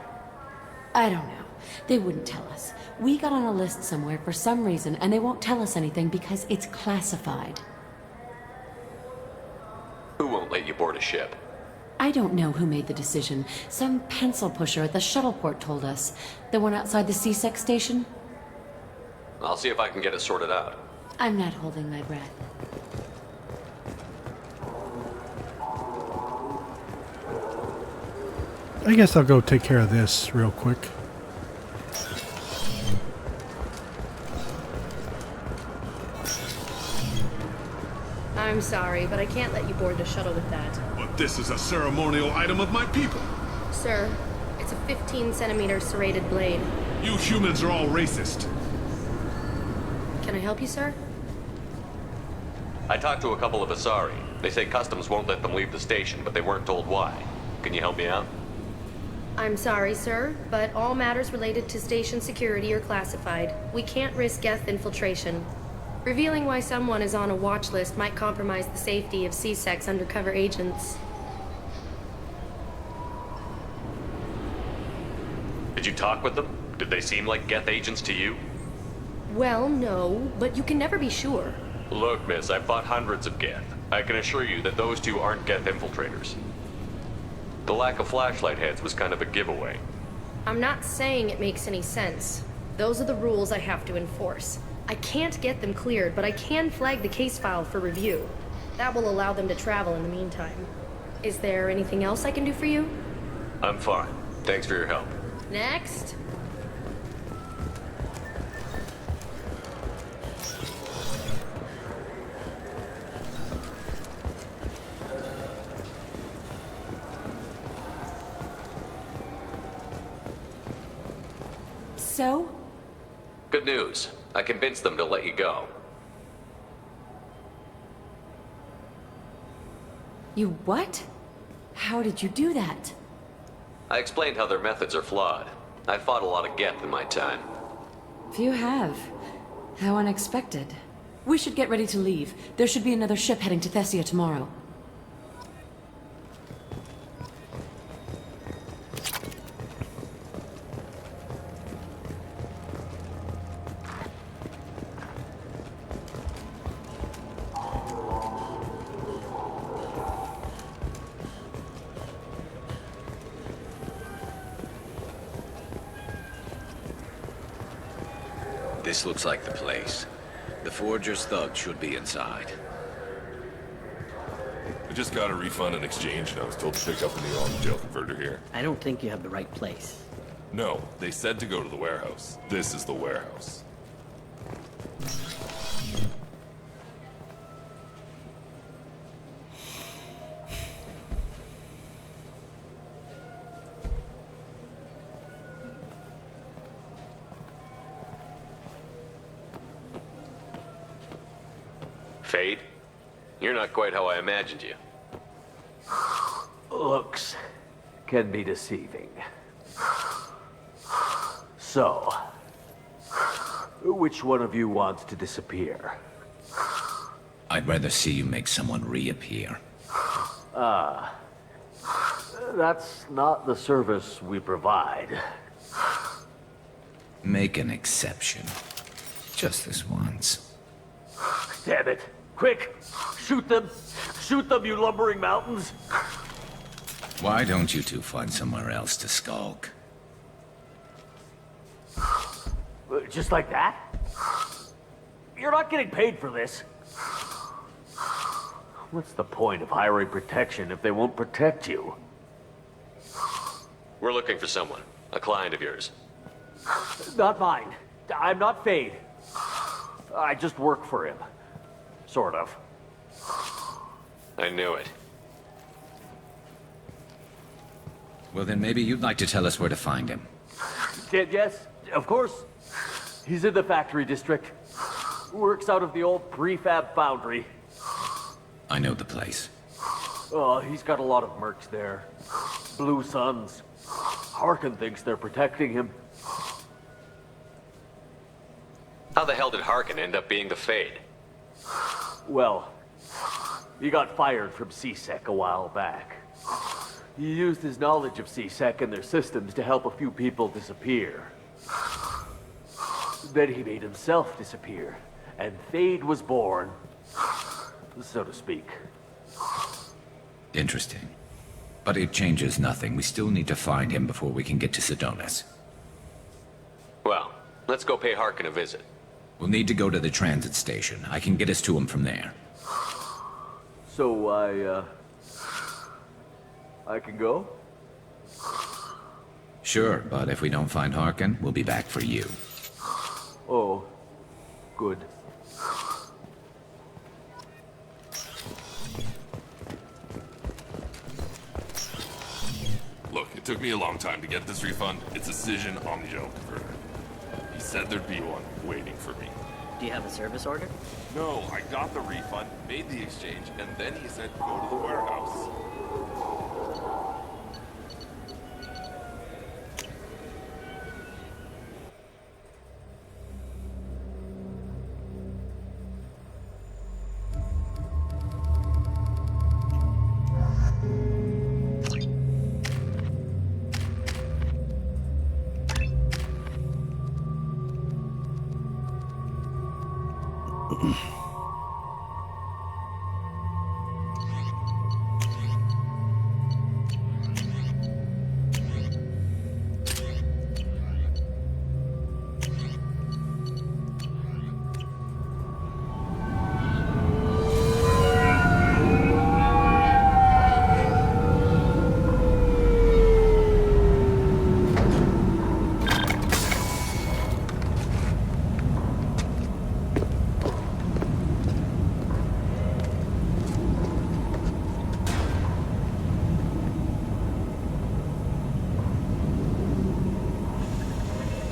I don't know. They wouldn't tell us. We got on a list somewhere for some reason, and they won't tell us anything because it's classified. Who won't let you board a ship? I don't know who made the decision. Some pencil pusher at the shuttle port told us. The one outside the CSEC station? I'll see if I can get it sorted out. I'm not holding my breath. I guess I'll go take care of this real quick. I'm sorry, but I can't let you board the shuttle with that. But this is a ceremonial item of my people. Sir, it's a 15-centimeter serrated blade. You humans are all racist. Can I help you, sir? I talked to a couple of Asari. They say customs won't let them leave the station, but they weren't told why. Can you help me out? I'm sorry, sir, but all matters related to station security are classified. We can't risk Geth infiltration. Revealing why someone is on a watch list might compromise the safety of CSEC's undercover agents. Did you talk with them? Did they seem like Geth agents to you? Well, no, but you can never be sure. Look, miss, I've fought hundreds of Geth. I can assure you that those two aren't Geth infiltrators. The lack of flashlight heads was kind of a giveaway. I'm not saying it makes any sense. Those are the rules I have to enforce. I can't get them cleared, but I can flag the case file for review. That will allow them to travel in the meantime. Is there anything else I can do for you? I'm fine. Thanks for your help. Next. So? Good news. I convinced them to let you go. You what? How did you do that? I explained how their methods are flawed. I fought a lot of Geth in my time. If you have. How unexpected. We should get ready to leave. There should be another ship heading to Thessia tomorrow. This looks like the place. The Forger's thugs should be inside. I just got a refund and exchange, and I was told to pick up in the old jail converter here. I don't think you have the right place. No, they said to go to the warehouse. This is the warehouse. Fade? You're not quite how I imagined you. Looks can be deceiving. So, which one of you wants to disappear? I'd rather see you make someone reappear. That's not the service we provide. Make an exception. Just this once. Damn it! Quick! Shoot them! Shoot them, you lumbering mountains! Why don't you two find somewhere else to skulk? Just like that? You're not getting paid for this. What's the point of hiring protection if they won't protect you? We're looking for someone. A client of yours. Not mine. I'm not Fade. I just work for him. Sort of. I knew it. Well, then maybe you'd like to tell us where to find him. Yes, of course. He's in the factory district. Works out of the old prefab foundry. I know the place. Oh, he's got a lot of mercs there. Blue Suns. Harkin thinks they're protecting him. How the hell did Harkin end up being the Fade? Well, he got fired from CSEC a while back. He used his knowledge of CSEC and their systems to help a few people disappear. Then he made himself disappear, and Thane was born, so to speak. Interesting. But it changes nothing. We still need to find him before we can get to Sedonis. Well, let's go pay Harkin a visit. We'll need to go to the transit station. I can get us to him from there. So I can go? Sure, but if we don't find Harkin, we'll be back for you. Oh, good. Look, it took me a long time to get this refund. It's a Cision Omnigel converter. He said there'd be one waiting for me. Do you have a service order? No, I got the refund, made the exchange, and then he said go to the warehouse.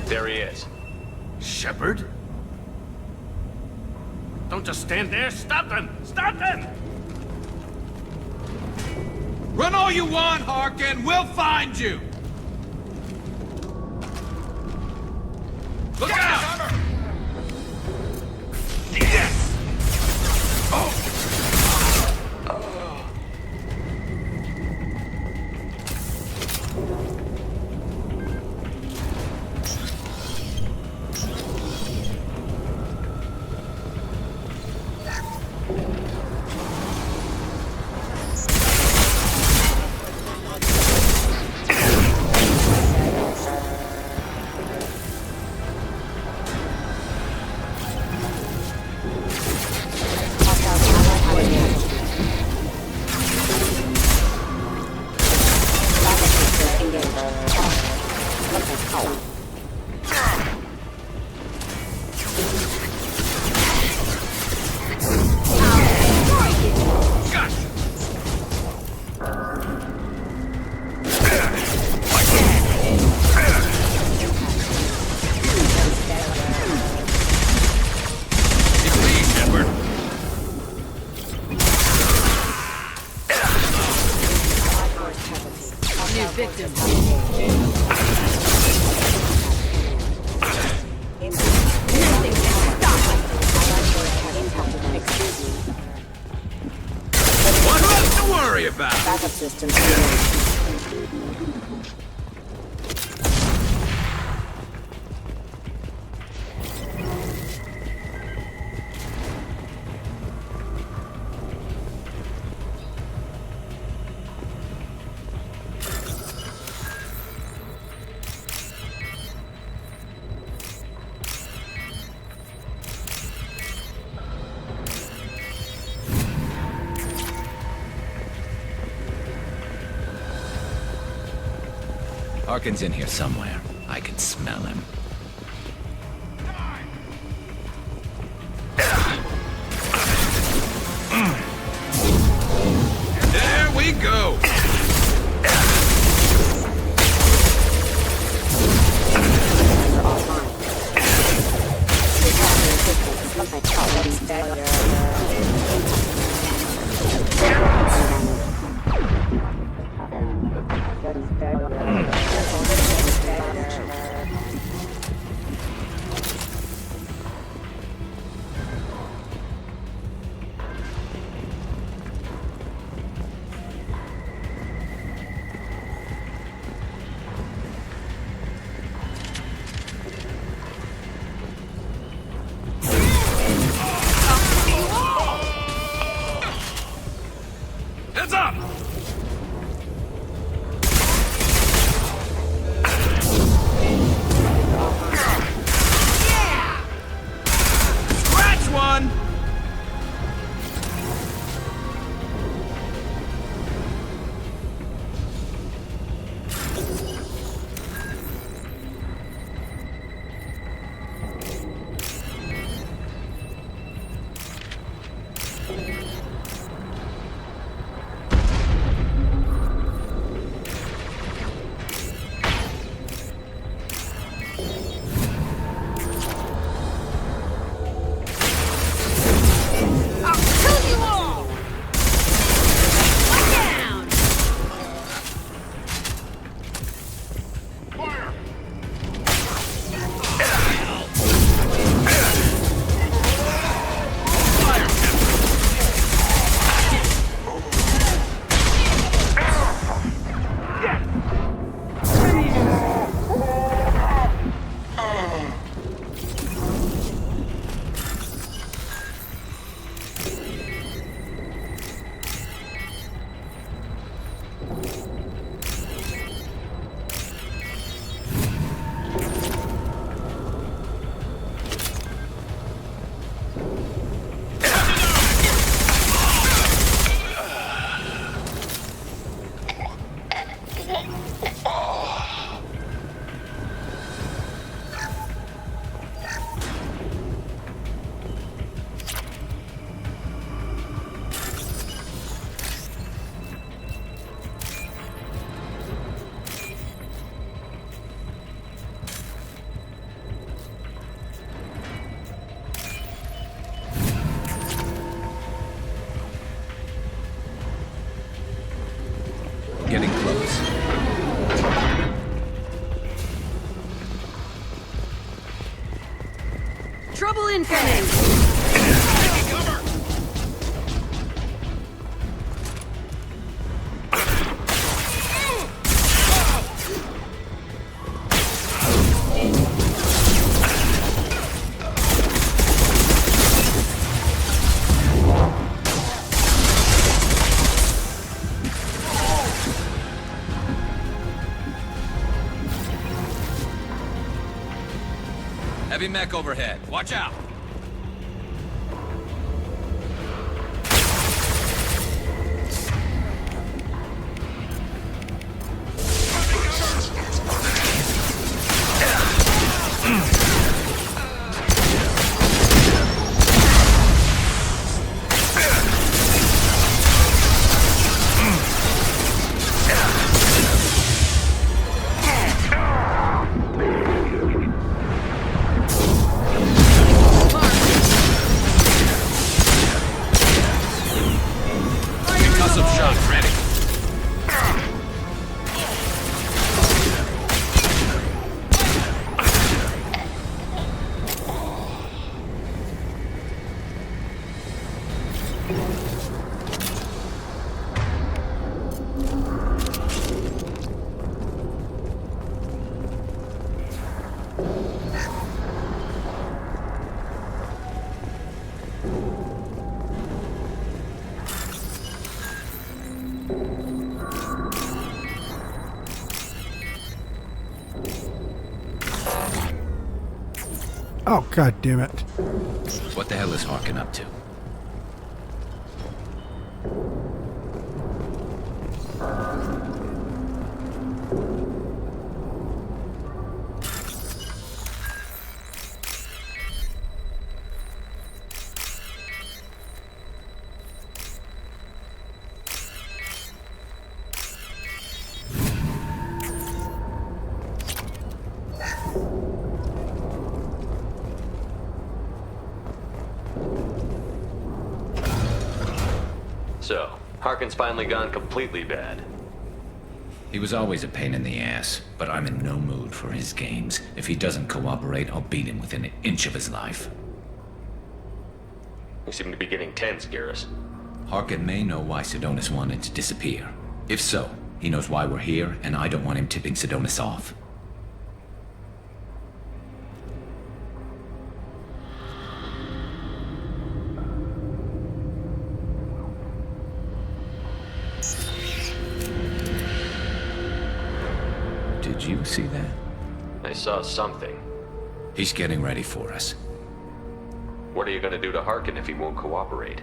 There he is. Shepard? Don't just stand there. Stop them! Stop them! Run all you want, Harkin. We'll find you. Look out! Yes! What else to worry about? Backup system. Harkin's in here somewhere. I can smell him. There we go! Heads up! Yeah! Scratch one! Getting close. Trouble incoming! Heavy mech overhead. Watch out! Oh, god damn it. What the hell is Harkin up to? So, Harkin's finally gone completely bad. He was always a pain in the ass, but I'm in no mood for his games. If he doesn't cooperate, I'll beat him within an inch of his life. You seem to be getting tense, Garrus. Harkin may know why Sidonis wanted to disappear. If so, he knows why we're here, and I don't want him tipping Sidonis off. Did you see that? I saw something. He's getting ready for us. What are you gonna do to Harkin if he won't cooperate?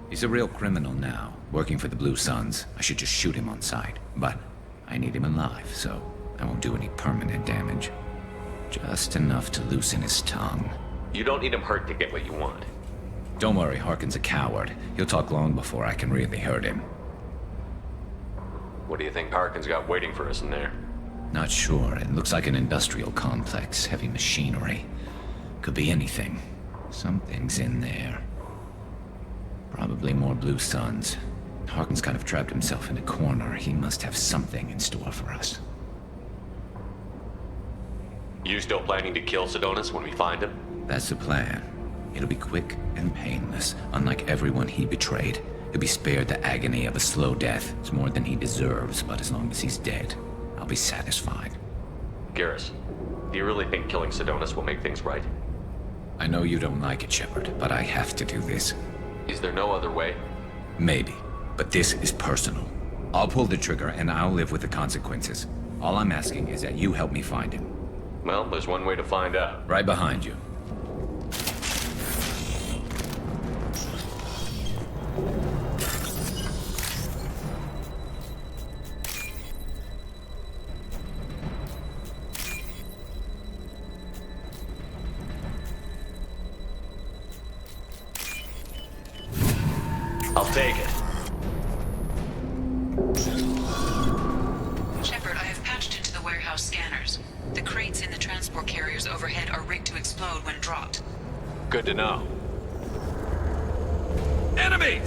He's a real criminal now, working for the Blue Suns. I should just shoot him on sight. But I need him alive, so I won't do any permanent damage. Just enough to loosen his tongue. You don't need him hurt to get what you want. Don't worry, Harkin's a coward. He'll talk long before I can really hurt him. What do you think Harkin's got waiting for us in there? Not sure. It looks like an industrial complex. Heavy machinery. Could be anything. Something's in there. Probably more Blue Suns. Harkin's kind of trapped himself in a corner. He must have something in store for us. You still planning to kill Sidonis when we find him? That's the plan. It'll be quick and painless, unlike everyone he betrayed. He'll be spared the agony of a slow death. It's more than he deserves, but as long as he's dead, I'll be satisfied. Garrus, do you really think killing Sidonis will make things right? I know you don't like it, Shepard, but I have to do this. Is there no other way? Maybe, but this is personal. I'll pull the trigger and I'll live with the consequences. All I'm asking is that you help me find him. Well, there's one way to find out. Right behind you. I'll take it. Shepard, I have patched into the warehouse scanners. The crates in the transport carriers overhead are rigged to explode when dropped. Good to know. Enemies!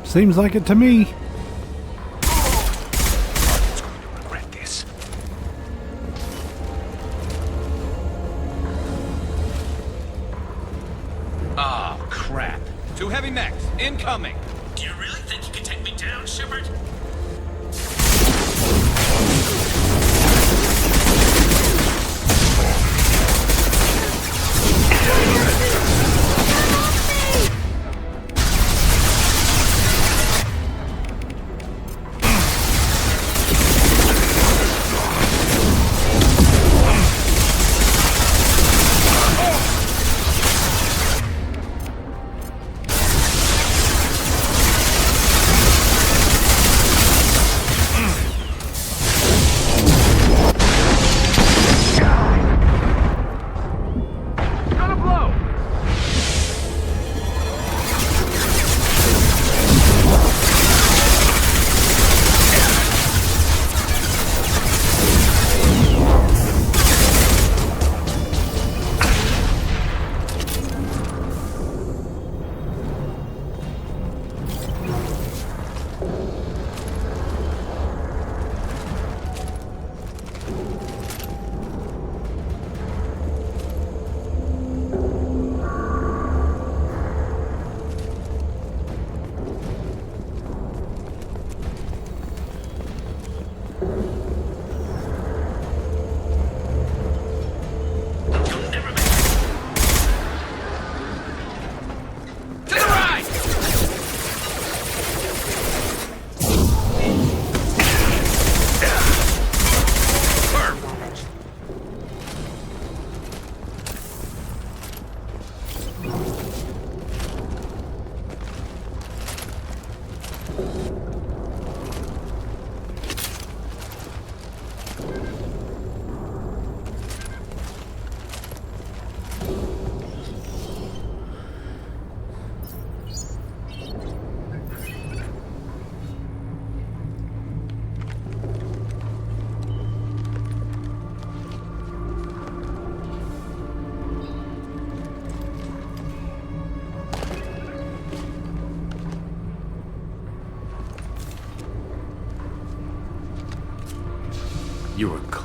Seems like it to me. Regret this. Oh, crap. Two heavy mechs, incoming. Do you really think you can take me down, Shepard?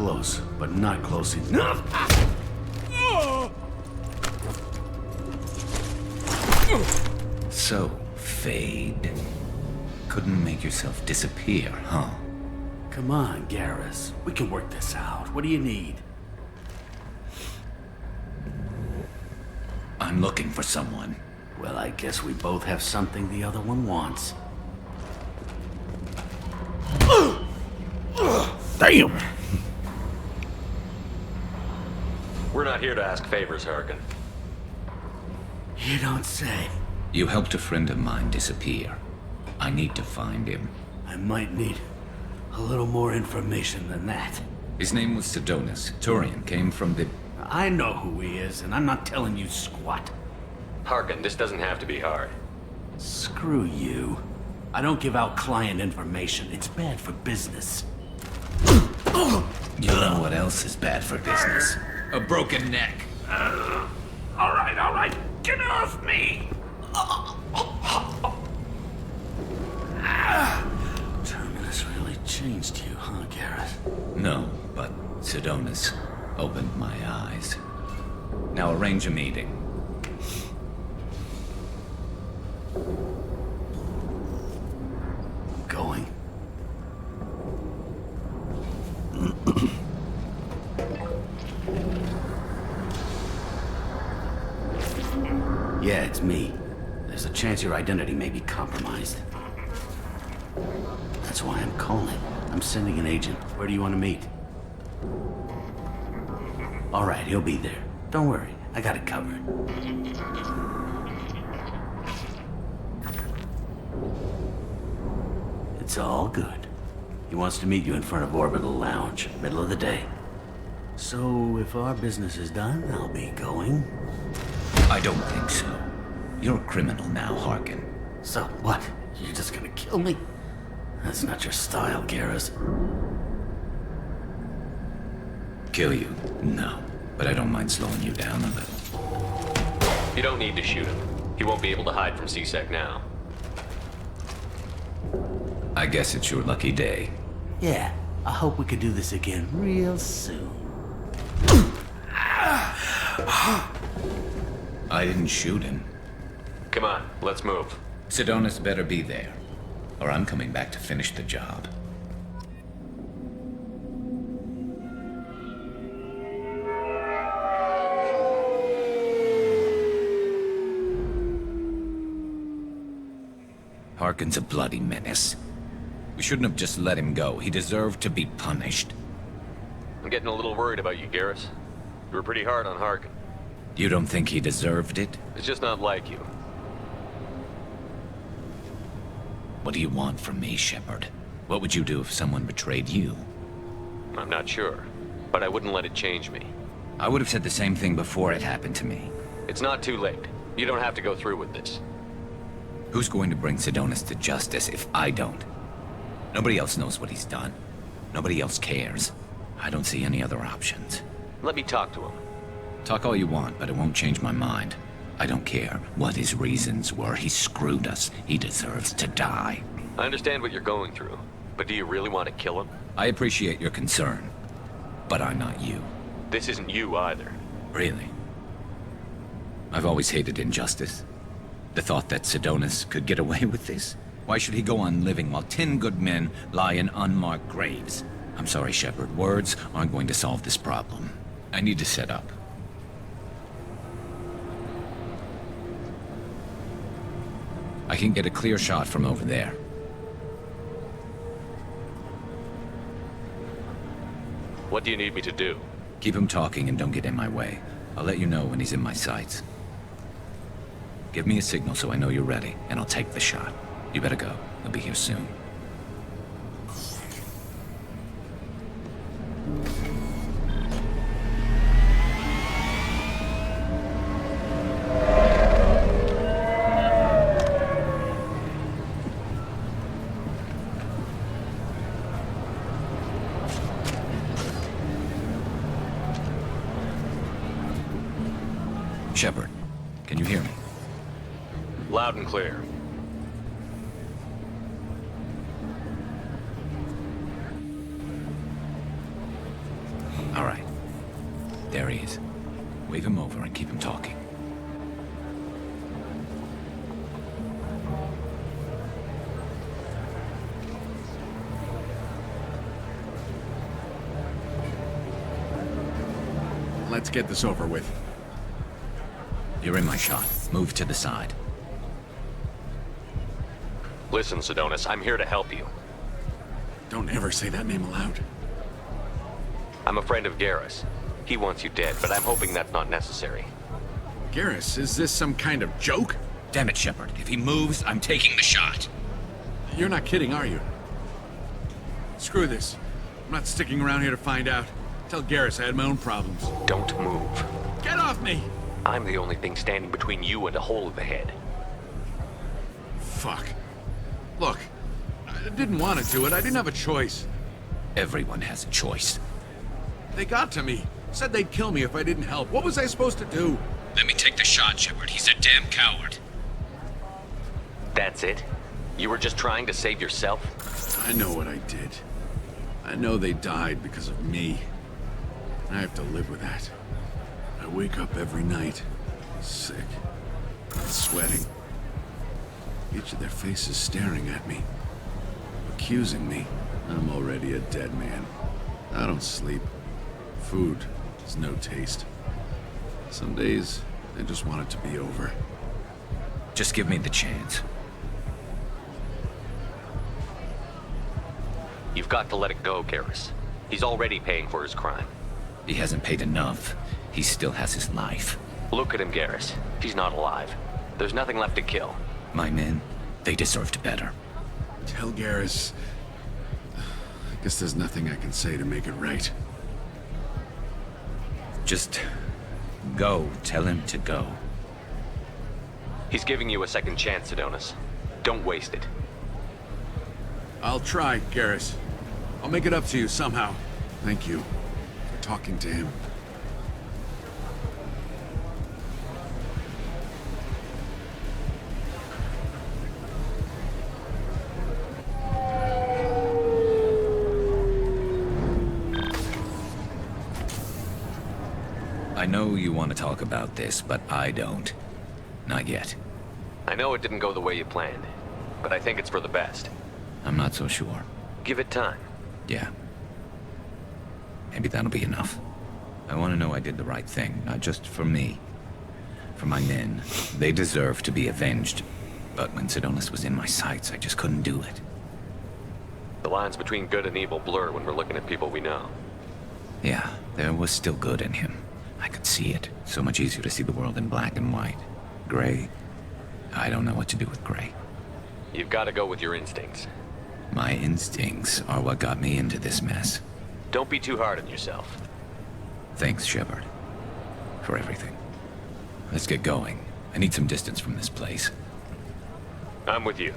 close, but not close enough. So, Fade. Couldn't make yourself disappear, huh? Come on, Garrus. We can work this out. What do you need? I'm looking for someone. Well, I guess we both have something the other one wants. Damn! We're not here to ask favors, Harkin. You don't say. You helped a friend of mine disappear. I need to find him. I might need a little more information than that. His name was Sidonus. Turian came from the... I know who he is, and I'm not telling you squat. Harkin, this doesn't have to be hard. Screw you. I don't give out client information. It's bad for business. You know what else is bad for business? A broken neck. All right. Get off me! Terminus really changed you, huh, Garrus? No, but Sidonus opened my eyes. Now arrange a meeting. Going. Yeah, it's me. There's a chance your identity may be compromised. That's why I'm calling. I'm sending an agent. Where do you want to meet? All right, he'll be there. Don't worry, I got it covered. It's all good. He wants to meet you in front of Orbital Lounge, middle of the day. So, if our business is done, I'll be going. I don't think so. You're a criminal now, Harkin. So what? You're just gonna kill me? That's not your style, Garrus. Kill you? No. But I don't mind slowing you down a little. You don't need to shoot him. He won't be able to hide from C-Sec now. I guess it's your lucky day. Yeah, I hope we could do this again real soon. I didn't shoot him. Come on, let's move. Sidonus better be there, or I'm coming back to finish the job. Harkin's a bloody menace. We shouldn't have just let him go. He deserved to be punished. I'm getting a little worried about you, Garrus. You were pretty hard on Harkin. You don't think he deserved it? It's just not like you. What do you want from me, Shepard? What would you do if someone betrayed you? I'm not sure, but I wouldn't let it change me. I would have said the same thing before it happened to me. It's not too late. You don't have to go through with this. Who's going to bring Sidonus to justice if I don't? Nobody else knows what he's done. Nobody else cares. I don't see any other options. Let me talk to him. Talk all you want, but it won't change my mind. I don't care what his reasons were. He screwed us. He deserves to die. I understand what you're going through, but do you really want to kill him? I appreciate your concern, but I'm not you. This isn't you either. Really? I've always hated injustice. The thought that Sidonus could get away with this? Why should he go on living while 10 good men lie in unmarked graves? I'm sorry, Shepard. Words aren't going to solve this problem. I need to set up. I can get a clear shot from over there. What do you need me to do? Keep him talking and don't get in my way. I'll let you know when he's in my sights. Give me a signal so I know you're ready, and I'll take the shot. You better go. He'll be here soon. Shepard, can you hear me? Loud and clear. There he is. Wave him over and keep him talking. Let's get this over with. You're in my shot. Move to the side. Listen, Sedonis, I'm here to help you. Don't ever say that name aloud. I'm a friend of Garrus. He wants you dead, but I'm hoping that's not necessary. Garrus, is this some kind of joke? Damn it, Shepard. If he moves, I'm taking the shot. You're not kidding, are you? Screw this. I'm not sticking around here to find out. Tell Garrus I had my own problems. Don't move. Get off me! I'm the only thing standing between you and a hole in the head. Fuck. Look, I didn't want to do it. I didn't have a choice. Everyone has a choice. They got to me. Said they'd kill me if I didn't help. What was I supposed to do? Let me take the shot, Shepard. He's a damn coward. That's it? You were just trying to save yourself? I know what I did. I know they died because of me. I have to live with that. I wake up every night, sick, sweating. Each of their faces staring at me, accusing me. I'm already a dead man. I don't sleep. Food has no taste. Some days, I just want it to be over. Just give me the chance. You've got to let it go, Garrus. He's already paying for his crime. He hasn't paid enough. He still has his life. Look at him, Garrus. He's not alive. There's nothing left to kill. My men, they deserved better. Tell Garrus... I guess there's nothing I can say to make it right. Just... go. Tell him to go. He's giving you a second chance, Sedonis. Don't waste it. I'll try, Garrus. I'll make it up to you somehow. Thank you for talking to him. I know you want to talk about this, but I don't. Not yet. I know it didn't go the way you planned, but I think it's for the best. I'm not so sure. Give it time. Yeah. Maybe that'll be enough. I want to know I did the right thing, not just for me. For my men. They deserve to be avenged. But when Sedonis was in my sights, I just couldn't do it. The lines between good and evil blur when we're looking at people we know. Yeah, there was still good in him. I could see it. So much easier to see the world in black and white. Gray? I don't know what to do with gray. You've got to go with your instincts. My instincts are what got me into this mess. Don't be too hard on yourself. Thanks, Shepard. For everything. Let's get going. I need some distance from this place. I'm with you.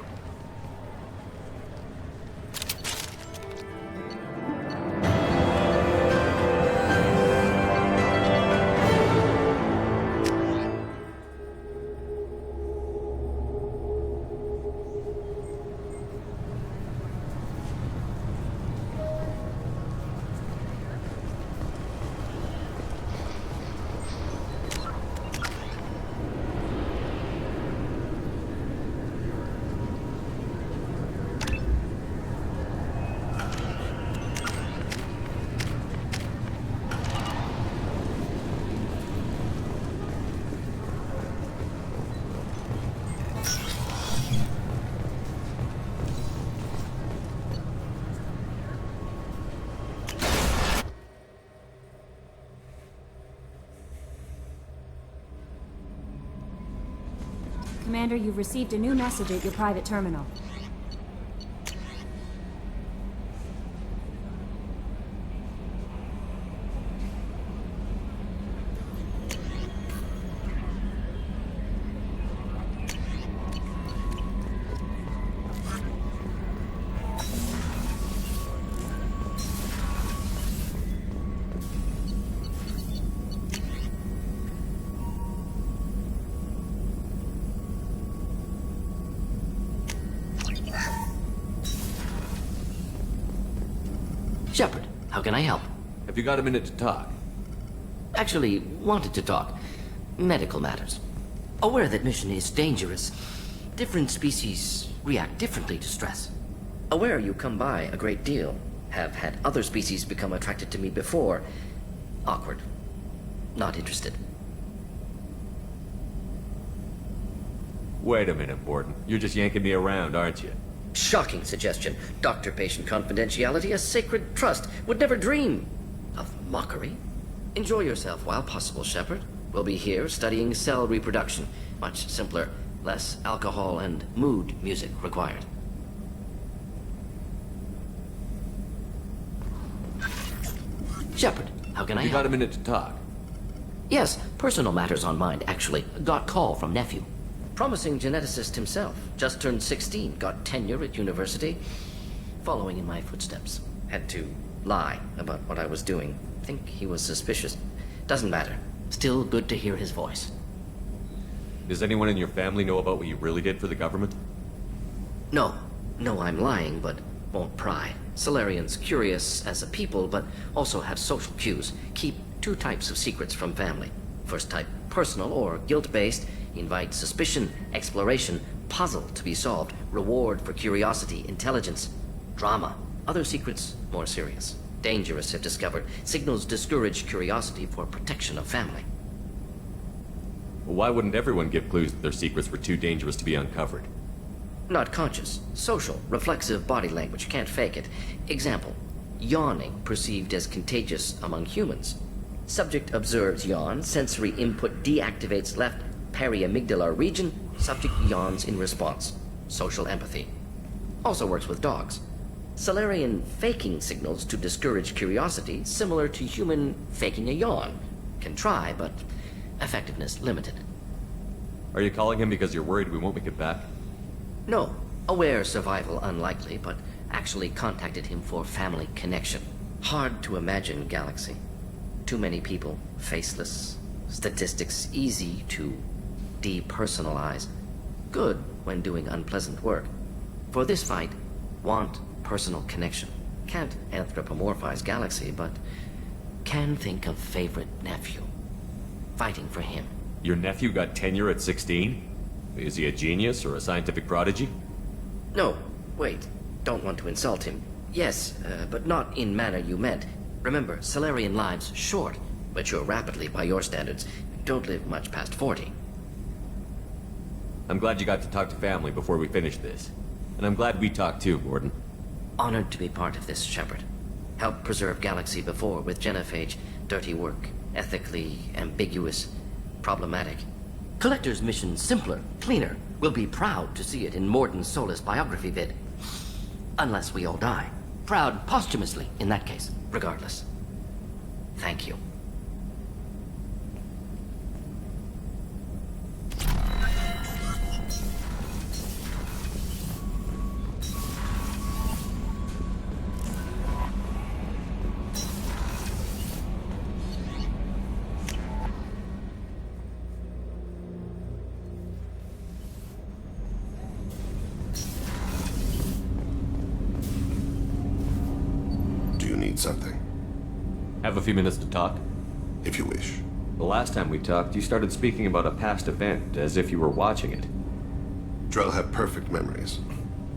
Commander, you've received a new message at your private terminal. Shepard, how can I help? Have you got a minute to talk? Actually, wanted to talk. Medical matters. Aware that mission is dangerous. Different species react differently to stress. Aware you come by a great deal. Have had other species become attracted to me before. Awkward. Not interested. Wait a minute, Mordin. You're just yanking me around, aren't you? Shocking suggestion. Doctor-patient confidentiality, a sacred trust. Would never dream of mockery. Enjoy yourself while possible, Shepard. We'll be here studying cell reproduction. Much simpler, less alcohol and mood music required. Shepard, how can I help? You got a minute to talk? Yes, personal matters on mind, actually. Got call from nephew. Promising geneticist himself. Just turned 16, got tenure at university. Following in my footsteps. Had to lie about what I was doing. Think he was suspicious. Doesn't matter. Still good to hear his voice. Does anyone in your family know about what you really did for the government? No. No, I'm lying, but won't pry. Solarians curious as a people, but also have social cues. Keep two types of secrets from family. First type, personal or guilt-based. Invite suspicion, exploration, puzzle to be solved, reward for curiosity, intelligence, drama. Other secrets, more serious. Dangerous if discovered. Signals discourage curiosity for protection of family. Why wouldn't everyone give clues that their secrets were too dangerous to be uncovered? Not conscious. Social, reflexive body language, can't fake it. Example, yawning perceived as contagious among humans. Subject observes yawn, sensory input deactivates left periamygdalar region, subject yawns in response. Social empathy. Also works with dogs. Solarian faking signals to discourage curiosity, similar to human faking a yawn. Can try, but effectiveness limited. Are you calling him because you're worried we won't make it back? No. Aware survival unlikely, but actually contacted him for family connection. Hard to imagine galaxy. Too many people, faceless. Statistics easy to depersonalize. Good when doing unpleasant work. For this fight, want personal connection. Can't anthropomorphize galaxy, but can think of favorite nephew. Fighting for him. Your nephew got tenure at 16? Is he a genius or a scientific prodigy? No, wait. Don't want to insult him. Yes, but not in manner you meant. Remember, Solarian lives short. Mature rapidly by your standards. Don't live much past 40. I'm glad you got to talk to family before we finish this. And I'm glad we talked too, Mordin. Honored to be part of this, Shepard. Helped preserve Galaxy before with genophage. Dirty work. Ethically ambiguous. Problematic. Collector's mission simpler, cleaner. We'll be proud to see it in Mordin Solus biography vid. Unless we all die. Proud posthumously, in that case. Regardless. Thank you. Something. Have a few minutes to talk? If you wish. The last time we talked, you started speaking about a past event, as if you were watching it. Drell have perfect memories.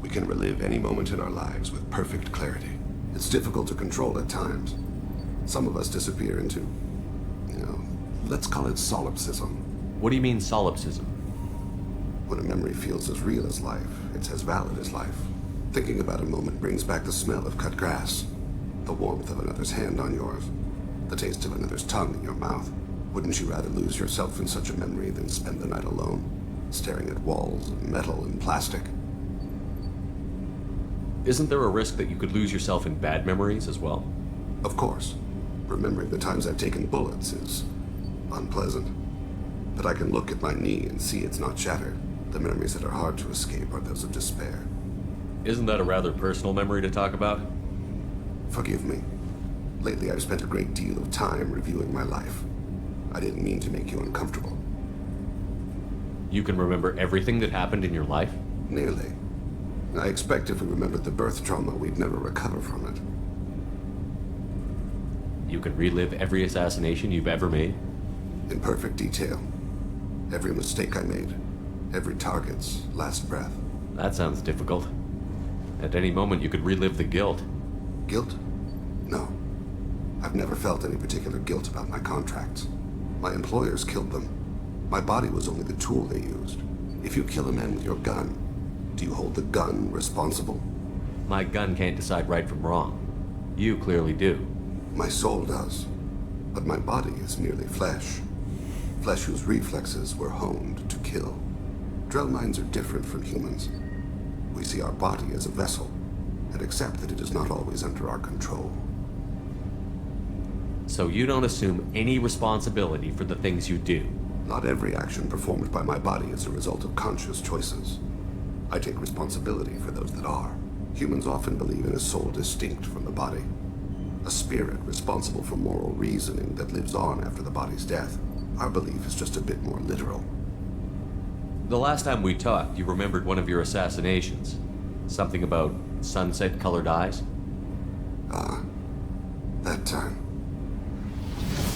We can relive any moment in our lives with perfect clarity. It's difficult to control at times. Some of us disappear into, let's call it solipsism. What do you mean solipsism? When a memory feels as real as life, it's as valid as life. Thinking about a moment brings back the smell of cut grass. The warmth of another's hand on yours. The taste of another's tongue in your mouth. Wouldn't you rather lose yourself in such a memory than spend the night alone, staring at walls of metal and plastic? Isn't there a risk that you could lose yourself in bad memories as well? Of course. Remembering the times I've taken bullets is unpleasant. But I can look at my knee and see it's not shattered. The memories that are hard to escape are those of despair. Isn't that a rather personal memory to talk about? Forgive me. Lately, I've spent a great deal of time reviewing my life. I didn't mean to make you uncomfortable. You can remember everything that happened in your life? Nearly. I expect if we remembered the birth trauma, we'd never recover from You can relive every assassination you've ever made? In perfect detail. Every mistake I made. Every target's last breath. That sounds difficult. At any moment, you could relive the guilt. Guilt? No. I've never felt any particular guilt about my contracts. My employers killed them. My body was only the tool they used. If you kill a man with your gun, do you hold the gun responsible? My gun can't decide right from wrong. You clearly do. My soul does. But my body is merely flesh. Flesh whose reflexes were honed to kill. Drell minds are different from humans. We see our body as a vessel, and accept that it is not always under our control. So you don't assume any responsibility for the things you do? Not every action performed by my body is a result of conscious choices. I take responsibility for those that are. Humans often believe in a soul distinct from the body. A spirit responsible for moral reasoning that lives on after the body's death. Our belief is just a bit more literal. The last time we talked, you remembered one of your assassinations. Something about sunset-colored eyes? That time.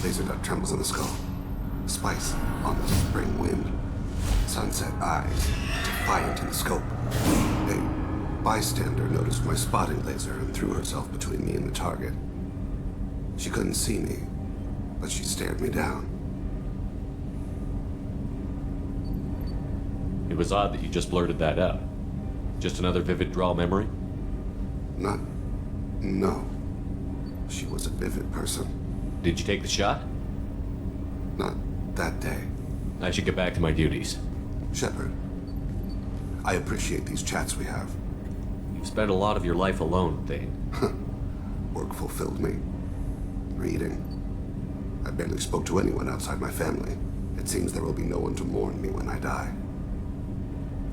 Laser dot trembles in the skull. Spice on the spring wind. Sunset eyes, defiant in the scope. A bystander noticed my spotting laser and threw herself between me and the target. She couldn't see me, but she stared me down. It was odd that you just blurted that out. Just another vivid draw memory? No. She was a vivid person. Did you take the shot? Not that day. I should get back to my duties. Shepard, I appreciate these chats we have. You've spent a lot of your life alone, Thane. Work fulfilled me. Reading. I barely spoke to anyone outside my family. It seems there will be no one to mourn me when I die.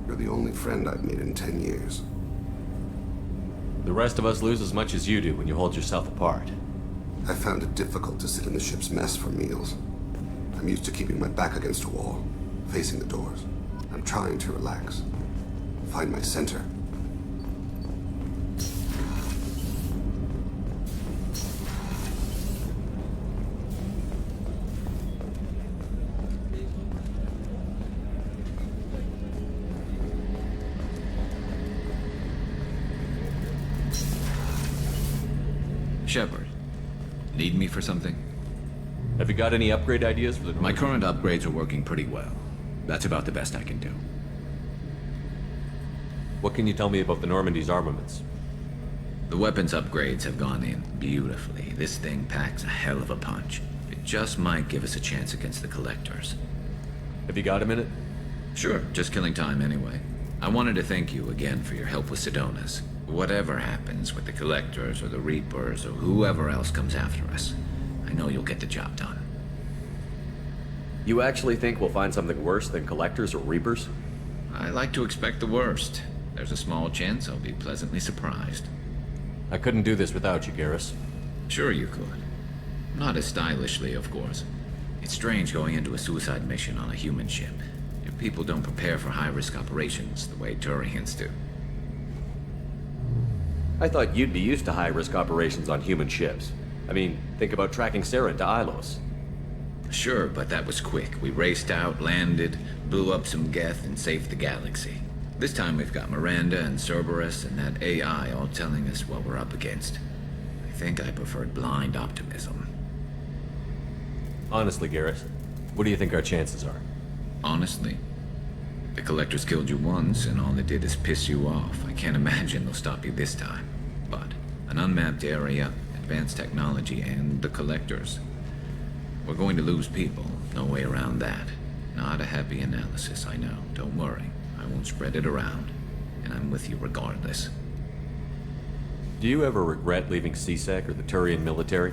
You're the only friend I've made in 10 years. The rest of us lose as much as you do when you hold yourself apart. I found it difficult to sit in the ship's mess for meals. I'm used to keeping my back against a wall, facing the doors. I'm trying to relax. Find my center. Shepard, need me for something? Have you got any upgrade ideas for the... My current upgrades are working pretty well. That's about the best I can do. What can you tell me about the Normandy's armaments? The weapons upgrades have gone in beautifully. This thing packs a hell of a punch. It just might give us a chance against the Collectors. Have you got a minute? Sure, just killing time anyway. I wanted to thank you again for your help with Sidonis. Whatever happens with the Collectors or the Reapers or whoever else comes after us, I know you'll get the job done. You actually think we'll find something worse than Collectors or Reapers? I like to expect the worst. There's a small chance I'll be pleasantly surprised. I couldn't do this without you, Garrus. Sure you could. Not as stylishly, of course. It's strange going into a suicide mission on a human ship. Your people don't prepare for high-risk operations the way Turians do. I thought you'd be used to high-risk operations on human ships. I mean, think about tracking Saren to Ilos. Sure, but that was quick. We raced out, landed, blew up some Geth, and saved the galaxy. This time we've got Miranda and Cerberus and that AI all telling us what we're up against. I think I preferred blind optimism. Honestly, Garrus, what do you think our chances are? Honestly? The Collectors killed you once, and all they did is piss you off. I can't imagine they'll stop you this time. But an unmapped area, advanced technology, and the Collectors. We're going to lose people. No way around that. Not a happy analysis, I know. Don't worry. I won't spread it around. And I'm with you regardless. Do you ever regret leaving CSEC or the Turian military?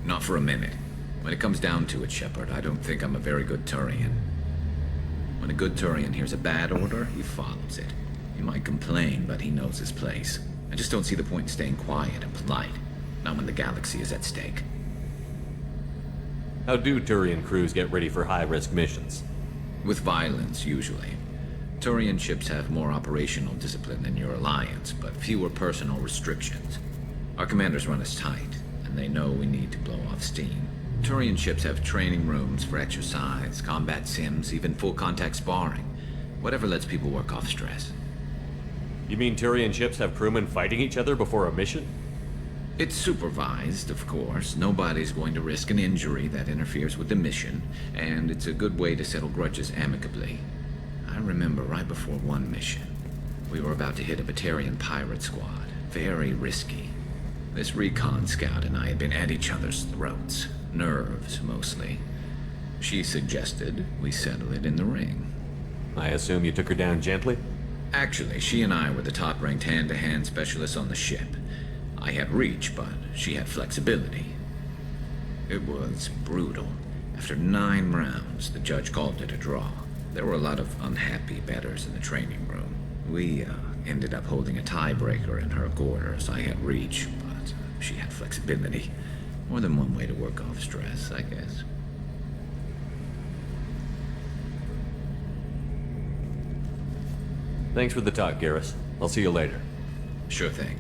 Not for a minute. When it comes down to it, Shepard, I don't think I'm a very good Turian. When a good Turian hears a bad order, he follows it. He might complain, but he knows his place. I just don't see the point in staying quiet and polite. Not when the galaxy is at stake. How do Turian crews get ready for high-risk missions? With violence, usually. Turian ships have more operational discipline than your alliance, but fewer personal restrictions. Our commanders run us tight, and they know we need to blow off steam. Turian ships have training rooms for exercise, combat sims, even full-contact sparring. Whatever lets people work off stress. You mean Turian ships have crewmen fighting each other before a mission? It's supervised, of course. Nobody's going to risk an injury that interferes with the mission, and it's a good way to settle grudges amicably. I remember right before one mission, we were about to hit a Batarian pirate squad. Very risky. This recon scout and I had been at each other's throats. Nerves, mostly. She suggested we settle it in the ring. I assume you took her down gently? Actually, she and I were the top-ranked hand-to-hand specialists on the ship. I had reach, but she had flexibility. It was brutal. After 9 rounds, the judge called it a draw. There were a lot of unhappy bettors in the training room. We ended up holding a tiebreaker in her quarters. I had reach, but she had flexibility. More than one way to work off stress, I guess. Thanks for the talk, Garrus. I'll see you later. Sure thing.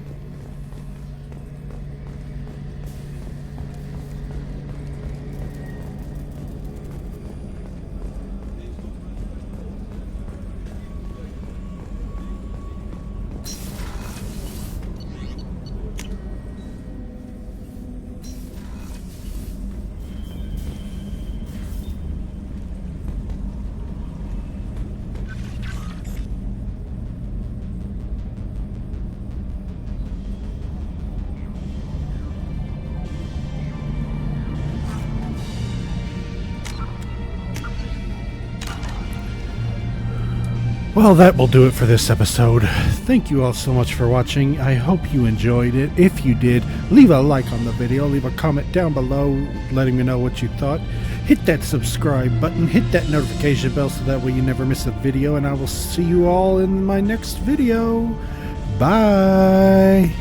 Well, that will do it for this episode. Thank you all so much for watching. I hope you enjoyed it. If you did, leave a like on the video, leave a comment down below letting me know what you thought. Hit that subscribe button, hit that notification bell so that way you never miss a video, and I will see you all in my next video. Bye!